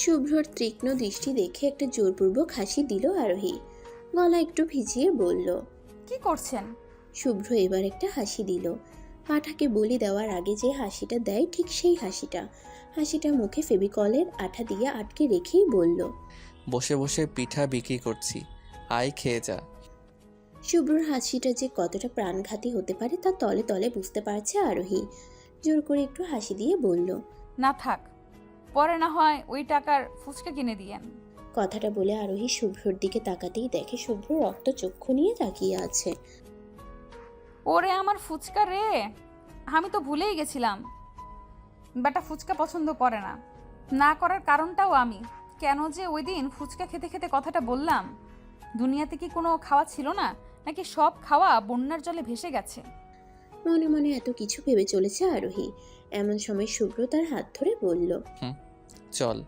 শুভ্রর তীক্ষ্ণ দৃষ্টি দেখে একটা জোরপূর্বক হাসি দিল আরোহী। গলা একটু ভিজিয়ে বলল, কি করছেন? শুভ্র এবার একটা হাসি দিল। পাঠাকে বলি দেওয়ার আগে যে হাসিটা দেয় ঠিক সেই হাসিটা। হাসিটা মুখে ফেভিকলের আঠা দিয়ে আটকে রেখেই বলল, বসে বসে পিঠা বিক্রি করছি, আয় খেয়ে যা। শুভ্রর হাসিটা যে কতটা প্রাণঘাতী হতে পারে তা তলে তলে বুঝতে পারছে আরোহী। জোর করে একটু হাসি দিয়ে বলল, না থাক, পরে না হয় ওই টাকার ফুচকা কিনে দিয়েন। কথাটা বলে আরোহী শুভ্রর দিকে তাকাতেই দেখে শুভ্র রক্ত চক্ষু নিয়ে তাকিয়ে আছে। ওরে আমার ফুচকা রে, আমি তো ভুলেই গেছিলাম বেটা ফুচকা পছন্দ করে না। না করার কারণটাও আমি। কেন যে ওই দিন ফুচকা খেতে খেতে কথাটা বললাম? দুনিয়াতে কি কোনো খাওয়া ছিল না, নাকি সব খাওয়া বন্যার জলে ভেসে গেছে? মনে মনে এত কিছু ভেবে চলেছে আরোহী। এমন সময় শুভ্র তার হাত ধরে বলল, চল।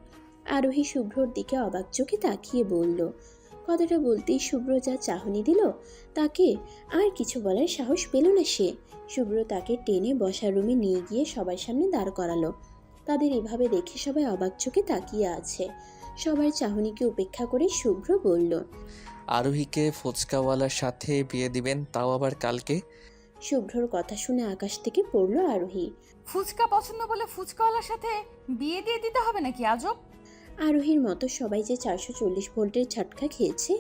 আরোহী শুভ্রর দিকে অবাক চোখে তাকিয়ে বলল। কথাটা বলতেই শুভ্র যা চাহনি দিল তাকে আর কিছু বলার সাহস পেল না সে। শুভ্র তাকে টেনে বসার রুমে নিয়ে গিয়ে সবার সামনে দাঁড় করালো। তাদের এভাবে দেখে সবাই অবাক চোখে তাকিয়ে আছে। সবার চাহনিকে উপেক্ষা করে শুভ্র বলল, আরোহীকে ফুচকাওয়ালার সাথে বিয়ে দিবেন, তাও আবার কালকে? শুভ্রর কথা শুনে আকাশ থেকে পড়ল আরোহী। ফুচকা পছন্দ বলে ফুচকাওয়ালার সাথে বিয়ে দিয়ে দিতে হবে নাকি আজব? আরোহীর মতো সবাই যে 440 ভোল্টের ঝাটকা খেয়েছে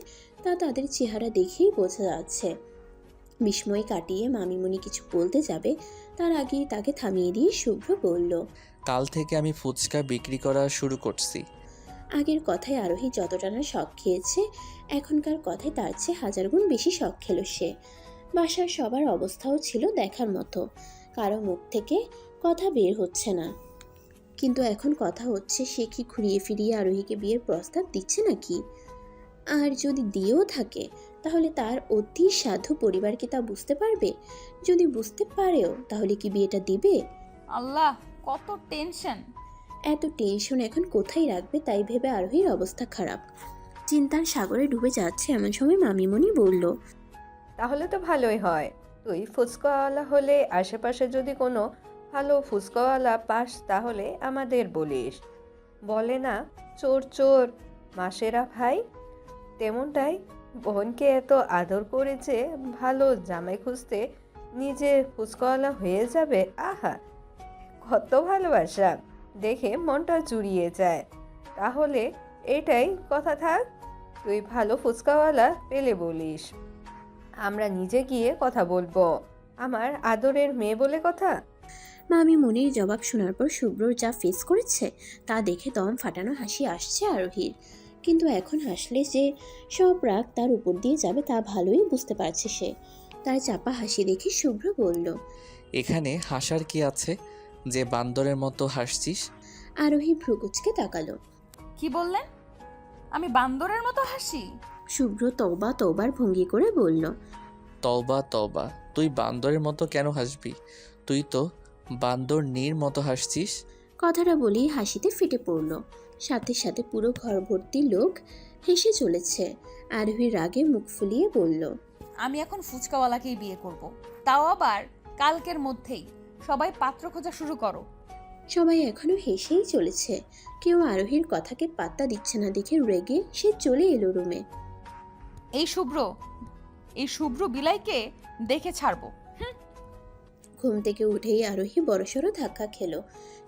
তা তাদের চেহারা দেখেই বোঝা যাচ্ছে। বিস্ময় কাটিয়ে মামিমণি কিছু বলতে যাবে তার আগেই তাকে থামিয়ে দিয়ে শুভ্র বলল, কাল থেকে আমি ফুচকা বিক্রি করা শুরু করছি। আগের কথায় আরোহী যতটা না শখ খেয়েছে এখনকার কথায় তার চেয়ে 1000 গুণ বেশি শখ খেল সে। বাসার সবার অবস্থাও ছিল দেখার মতো। কারো মুখ থেকে কথা বের হচ্ছে না, কিন্তু এখন কথা হচ্ছে সে কি ঘুরিয়ে ফিরিয়ে আরোহীকে বিয়ের প্রস্তাব দিচ্ছে নাকি? আর যদি দিয়েও থাকে তাহলে তার অতি সাধু পরিবার কি তা বুঝতে পারবে? যদি বুঝতে পারেও তাহলে কি বিয়েটা দিবে? আল্লাহ, কত টেনশন! এত টেনশন এখন কোথায় রাখবে তাই ভেবে আরোহীর অবস্থা খারাপ। চিন্তার সাগরে ডুবে যাচ্ছে এমন সময় মামিমণি বলল, তাহলে তো ভালোই হয়। তুই ফুচকাওয়ালা হলে আশেপাশে যদি কোনো ভালো ফুচকাওয়ালা পাস তাহলে আমাদের বলিস। বলে না, চোর চোর মাসেরা ভাই, তেমনটাই বোনকে এত আদর করেছে, ভালো জামাই খুঁজতে নিজে ফুচকাওয়ালা হয়ে যাবে। আহা, কত ভালোবাসা, দেখে মনটা জুড়িয়ে যায়। তাহলে এটাই কথা থাক, তুই ভালো ফুচকাওয়ালা পেলে বলিস, আমরা নিজে গিয়ে কথা বলবো। আমার আদরের মেয়ে বলে কথা। মামিমণির জবাব শোনার পর শুভ্রর যা ফেস করেছে তা দেখে দম ফাটানো হাসি আসছে আরোহীর। কিন্তু এখন হাসলে যে সব রাগ তার উপর দিয়ে যাবে তা ভালোই বুঝতে পারছে সে। তার চাপা হাসি দেখে শুভ্র বলল, এখানে হাসার কি আছে যে বান্দরের মতো হাসছিস? আরোহী ভ্রুকুচকে তাকালো। কি বললেন? আমি বান্দরের মতো হাসি? শুভ্র তওবা তওবার ভঙ্গি করে বলল, তওবা তওবা, তুই বান্দরের মতো কেন হাসবি? তুই তো বান্দর নীর মতো হাসছিস। কথাটা বলেই হাসিতে ফেটে পড়ল। সাথে সাথে পুরো ঘর ভর্তি লোক হেসে চলেছে। আরোহী রাগে মুখ ফুলিয়ে বলল, আমি এখন ফুচকাওয়ালাকেই বিয়ে করব, তাও আবার কালকের মধ্যেই। সবাই পাত্র খোঁজা শুরু করো। সবাই এখনো হেসেই চলেছে। কেউ আরোহীর কথাকে পাত্তা দিচ্ছে না দেখে রেগে সে চলে এলো রুমে। এই শুভ্র বিলাইকে দেখে ছাড়বো। ঘুম থেকে উঠেই আরোহী বড়সড় ধাক্কা খেলো।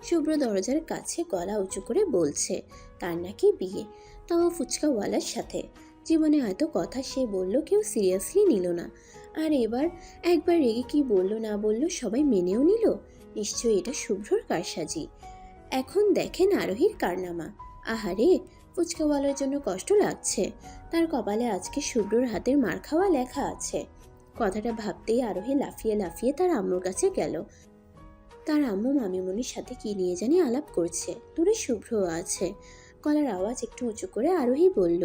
শুভ্র দরজার কাছে গলা উঁচু করে বলছে তার নাকি বিয়ে, তাও ফুচকাওয়ালার সাথে। জীবনে এত কথা সে বলল, কেউ সিরিয়াসলি নিল না। আর এবার একবার রেগে কি বলল না বলল সবাই মেনেও নিল। নিশ্চয়ই এটা শুভ্রর কারসাজি। এখন দেখেন আরোহীর কারনামা। আহারে, ফুচকাওয়ালার জন্য কষ্ট লাগছে। তার কপালে আজকে শুভ্রর হাতের মার খাওয়া লেখা আছে। কথাটা ভাবতেই আরোহী লাফিয়ে লাফিয়ে তার আম্মুর কাছে গেল। তার আম্মু মামিমণির সাথে কি নিয়ে জানি আলাপ করছে। দূরে শুভ্রও আছে। গলার আওয়াজ একটু উঁচু করে আরোহী বলল,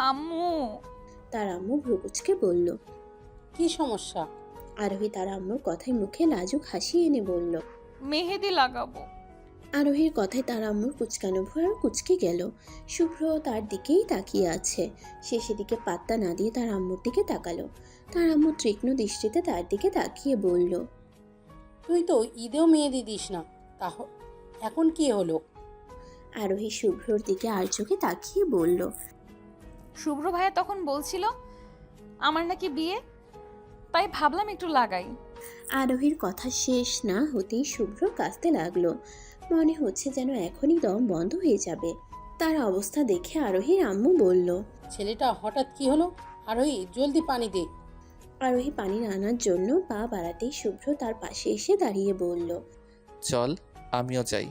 আম্মু। তার আম্মু ভ্রুকুচকে বলল। কি সমস্যা? আরোহী তার আম্মুর কথায় মুখে লাজুক হাসি এনে বলল, মেহেদি লাগাবো। আরোহীর কথায় তার আম্মুর কুচকানো ভুঁড় কুচকে গেল। শুভ্র তার দিকেই তাকিয়ে আছে। সে সেদিকে পাত্তা না দিয়ে তার আম্মুর দিকে তাকালো। তার আম্মু তীক্ষ্ণ দৃষ্টিতে তার দিকে তাকিয়ে বলল, তুই তো ঈদেও মেহেদি দিস না, এখন কি হলো? আরোহী শুভ্রর দিকে আর চোখে তাকিয়ে বলল, শুভ্র ভাইয়া তখন বলছিল আমার নাকি বিয়ে, তাই ভাবলাম একটু লাগাই। আরোহীর কথা শেষ না হতেই শুভ্র কাঁদতে লাগলো। মনে হচ্ছে যেন এখনই দম বন্ধ হয়ে যাবে। তার অবস্থা দেখে আরোহীর আম্মু বলল, ছেলেটা হঠাৎ কি হলো? আরোহী, জলদি পানি দে। আরোহী পানি আনার জন্য পা বাড়াতেই শুভ্র তার পাশে এসে দাঁড়িয়ে বলল, চল আমিও যাই।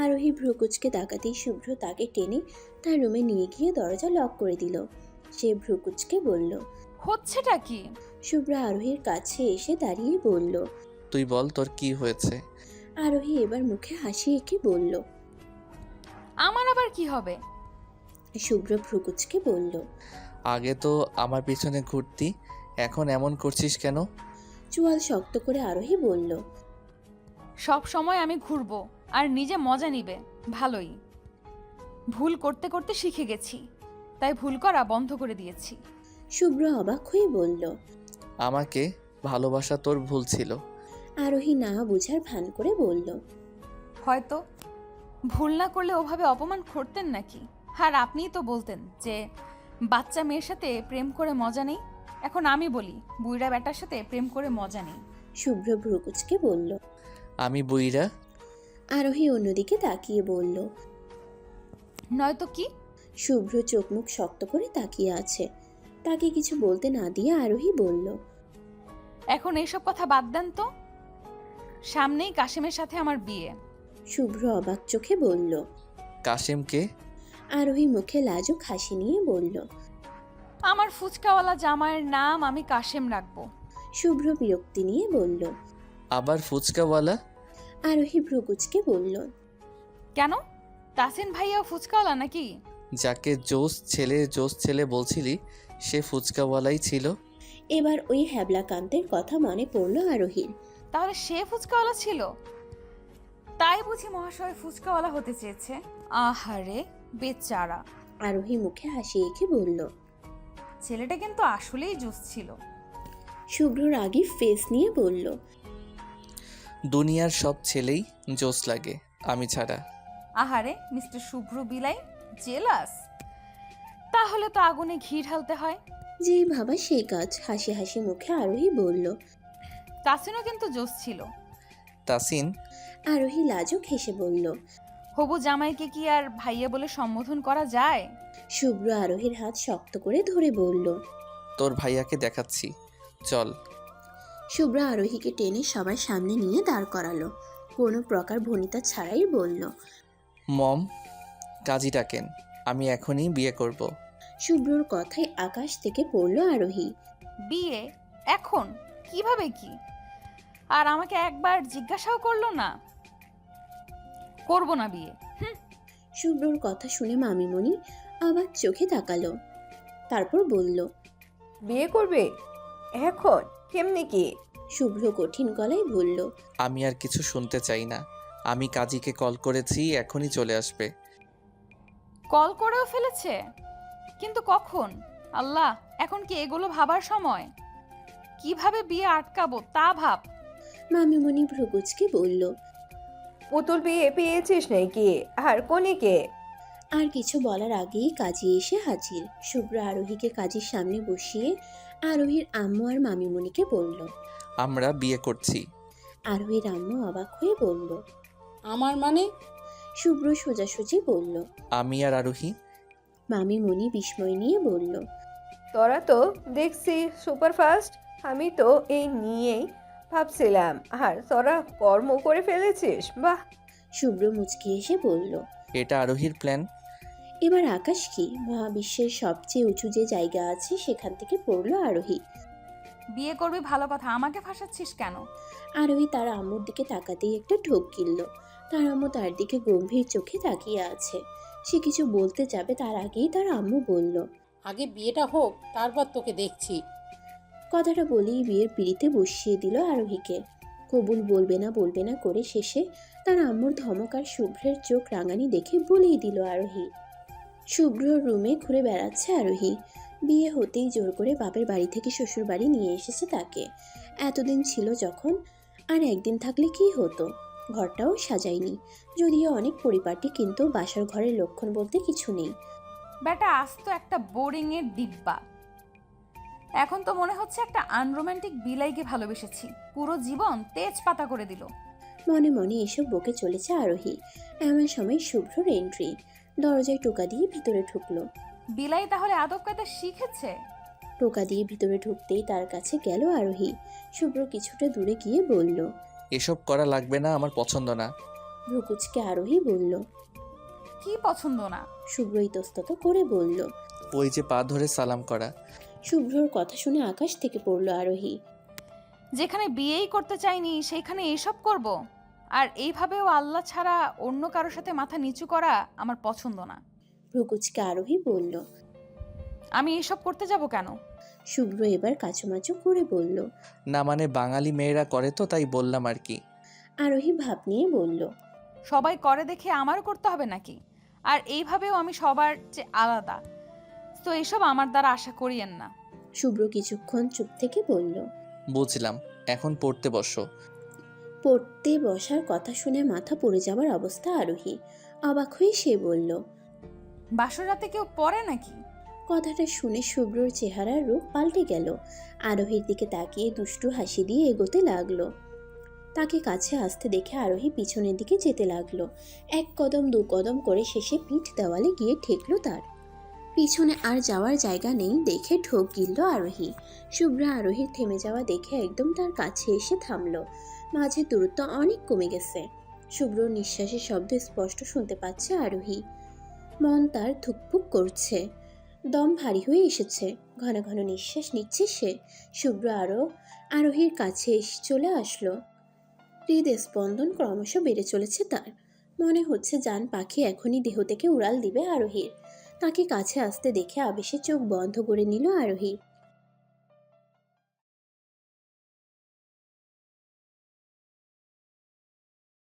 আরোহী ভ্রুকুচকে তাকাতেই শুভ্র তাকে টেনে তার রুমে নিয়ে গিয়ে দরজা লক করে দিল। সে ভ্রুকুচকে বলল, হচ্ছেটা কি? শুভ্র আরোহীর কাছে এসে দাঁড়িয়ে বলল। তুই বল তোর কি হয়েছে। আরোহী এবার মুখে হাসি এঁকে বলল, আমার আবার কি হবে? শুভ্র ভ্রুকুচকে বলল, আগে তো আমার পিছনে ঘুরতি, এখন এমন করছিস কেন? চোয়াল শক্ত করে আরোহী বলল, সব সময় আমি ঘুরবো আর নিজে মজা নিবে, ভালোই। ভুল করতে করতে শিখে গেছি, তাই ভুল করা বন্ধ করে দিয়েছি। শুভ্র অবাক হয়ে বলল, আমাকে ভালোবাসা তোর ভুল ছিল। আরোহী না বুঝার ভান করে বলল, হয়তো ভুল না করলে ওভাবে অপমান করতেন নাকি? আর আপনিই তো বলতেন যে বাচ্চা মেয়ের সাথে প্রেম করে মজা নেই। এখন আমি বলি বুইড়া বেটার সাথে প্রেম করে মজা নেই। শুভ্র ভ্রুকুচকে বলল। আমি বুইরা? আরোহী অন্যদিকে তাকিয়ে বলল, নয়তো কি? শুভ্র চোখ মুখ শক্ত করে তাকিয়ে আছে। তাকে কিছু বলতে না দিয়ে আরোহী বলল, এখন এইসব কথা বাদ দেন তো। সামনেই কাশিমের সাথে আমার বিয়ে। শুভ্র অবাক চোখে বলল। কাশেমকে? আরোহী মুখে লাজুক হাসি নিয়ে বলল, আমার ফুচকাওয়ালা জামাইয়ের নাম আমি কাশেম রাখবো। শুভ্র বিরক্তি নিয়ে বলল। আবার ফুচকাওয়ালা? আরোহী ভ্রুকুচকে বলল, কেন? তাসিন ভাইয়াও ফুচকাওয়ালা নাকি? যাকে জোস ছেলে বলছিলি সে ফুচকাওয়ালাই ছিল। এবার ওই হ্যাবলাকান্তের কথা মনে পড়ল আরোহীর। তাহলে সে ফুচকাওয়ালা ছিল? তাই বুঝি মহাশয় ফুচকাওয়ালা হতে চেয়েছে? আহারে বেচারা। আরোহী মুখে হাসি এঁকে বলল। ছেলেটা কিন্তু আসলেই জোস ছিল। শুভ্রর আগে ফেস নিয়ে বলল, দুনিয়ার সব ছেলেই জোস লাগে, আমি ছাড়া। আহারে মিস্টার শুভ্র বিলাই জেলাস। তাহলে তো আগুনে ঘি ঢালতে হয়। যেই ভাবা সেই কাজ। হাসি হাসি মুখে আরোহী বলল, তাসিনও কিন্তু জোস ছিল। তাসিন? আরোহী লাজুক হেসে বলল। হবু জামাইকে কি আর ভাইয়া বলে সম্বোধন করা যায়? শুভ্র আরোহীর হাত শক্ত করে ধরে বলল, তোর ভাইয়াকে দেখাচ্ছি, চল। শুভ্র আরোহীকে টেনে সবার সামনে নিয়ে দাঁড় করালো। কোনো প্রকার ভনিতা ছাড়াই বলল, মম, কাজী ডাকেন, আমি এখনই বিয়ে করব। শুভ্রর কথায় আকাশ থেকে পড়ল আরোহী। বিয়ে এখন? কিভাবে কি? আর আমাকে একবার জিজ্ঞাসাও করলো না। করব না বিয়ে। শুভ্রর কথা শুনে মামিমণি আবার চোখে তাকালো। তারপর বলল, বিয়ে করবে এখন? কেমনি কি? শুভ্র কঠিন গলায় বলল, আমি আর কিছু শুনতে চাই না। আমি কাজীকে কল করেছি, এখনই চলে আসবে। কল করেও ফেলেছে? কিন্তু কখন? আল্লাহ, এখন কি এগুলো ভাবার সময়? কিভাবে বিয়ে আটকাবো তা ভাব। মামিমণি ভ্রুকুচকে বলল, পুতুল বিয়ে পেয়েছিস নাকি? আর কনেকে? আর কিছু বলার আগেই কাজী এসে হাজির। শুভ্র আরোহীকে কাজীর সামনে বসিয়ে আরোহীর আম্মু আর মামিমণিকে বলল। আমরা বিয়ে করছি। আরোহীর আম্মু অবাক হয়ে বলল। আমার মানে? শুভ্র সোজাসুজি বলল। আমি আর আরোহী। মামিমণি বিস্ময় নিয়ে বলল। তোরা তো দেখছি সুপারফাস্ট, আমি তো এই নিয়েই ভাবছিলাম, আর তোরা কর্ম করে ফেলেছিস, বাহ। শুভ্র মুচকি এসে বলল। এটা আরোহীর প্ল্যান। এবার আকাশ কি মহাবিশ্বের সবচেয়ে উঁচু যে জায়গা আছে সেখান থেকে পড়ল আরোহী। বিয়ে করবি ভালো কথা, আমাকে ফাঁসাচ্ছিস কেন? আরোহী তার আম্মুর দিকে তাকাতেই একটা ঢোক গিলল। তার আম্মু তার দিকে গম্ভীর চোখে তাকিয়ে আছে। সে কিছু বলতে যাবে তার আগেই তার আম্মু বলল। আগে বিয়েটা হোক, তারপর তোকে দেখছি। কথাটা বলেই বিয়ের পিঁড়িতে বসিয়ে দিল আরোহীকে। কবুল বলবে না করে শেষে তার আম্মুর ধমক আর শুভ্রের চোখ রাঙানি দেখে বলেই দিল আরোহী। শুভ্রর রুমে ঘুরে বেড়াচ্ছে আরোহী। বিয়ে হতেই জোর করে বাপের বাড়ি থেকে শ্বশুর বাড়ি নিয়ে এসেছে তাকে। এতদিন ছিল যখন, আর একদিন থাকলে কি হতো। ঘরটাও সাজায়নি, যদিও অনেক পরিপাটি, কিন্তু বাসার ঘরের লক্ষণ বলতে কিছু নেই। বেটা আস্ত একটা বোরিং এর ডিব্বা। এখন তো মনে হচ্ছে একটা আনরোম্যান্টিক বিলাইকে ভালোবেসেছি, পুরো জীবন তেজপাতা করে দিল। মনে মনে এসব বকে চলেছে আরোহী। এমন সময় শুভ্রর এন্ট্রি। দরজায় টোকা দিয়ে ভিতরে ঢুকলো। বিলাই তাহলে আদব কায়দা শিখেছে? টোকা দিয়ে ভিতরে ঢুকতেই তার কাছে গেল আরোহী। শুভ্র কিছুটা দূরে গিয়ে বলল। এসব করা লাগবে না, আমার পছন্দ না। ভ্রুকুচকে আরোহী বলল। কি পছন্দ না? শুভ্র ইতস্তত করে বলল। ওই যে পা ধরে সালাম করা। শুভ্রর কথা শুনে আকাশ থেকে পড়ল আরোহী। যেখানে বিয়েই করতে চাইনি সেইখানে এসব করব? আর এইভাবেও আল্লাহ ছাড়া অন্য কারোর সাথে মাথা নিচু করা আমার পছন্দ না। ভ্রুকুচকে আরোহী বলল। আমি এসব করতে যাব কেন? শুভ্র এবার কাচুমাচু করে বলল। না মানে বাঙালি মেয়েরা করে তো, তাই বললাম আর কি। আরোহী ভাব নিয়ে বলল। সবাই করে দেখে আমারও করতে হবে নাকি? আর এইভাবেও আমি সবার চেয়ে আলাদা, তো এসব আমার দ্বারা আশা করিয়েন না। শুভ্র কিছুক্ষণ চুপ থেকে বলল। বুঝলাম, এখন পড়তে বসো। পড়তে বসার কথা শুনে মাথা পড়ে যাবার অবস্থা আরোহী। অবাক হয়ে সে বলল। বাসর রাতে কেউ পড়ে নাকি? কথাটা শুনে শুভ্রর চেহারার রূপ পাল্টে গেল। আরোহীর দিকে তাকিয়ে দুষ্টু হাসি দিয়ে এগোতে লাগলো। তাকে কাছে আসতে দেখে আরোহী পিছনের দিকে যেতে লাগলো। এক কদম দু কদম করে শেষে পিঠ দেওয়ালে গিয়ে ঠেকলো তার। পিছনে আর যাওয়ার জায়গা নেই দেখে ঠোক গিলল আরোহী। শুভ্র আরোহীর থেমে যাওয়া দেখে একদম তার কাছে এসে থামলো। মাঝে দূরত্ব অনেক কমে গেছে। শুভ্রর নিঃশ্বাসের শব্দ স্পষ্ট শুনতে পাচ্ছে আরোহী। মন তার ধুকপুক করছে, দম ভারী হয়ে এসেছে। ঘন ঘন নিঃশ্বাস নিচ্ছে সে। শুভ্র আরোহীর কাছে চলে আসলো। হৃদস্পন্দন ক্রমশ বেড়ে চলেছে তার। মনে হচ্ছে জান পাখি এখনই দেহ থেকে উড়াল দিবে আরোহীর। তাকে কাছে আসতে দেখে আবেশে চোখ বন্ধ করে নিল আরোহী।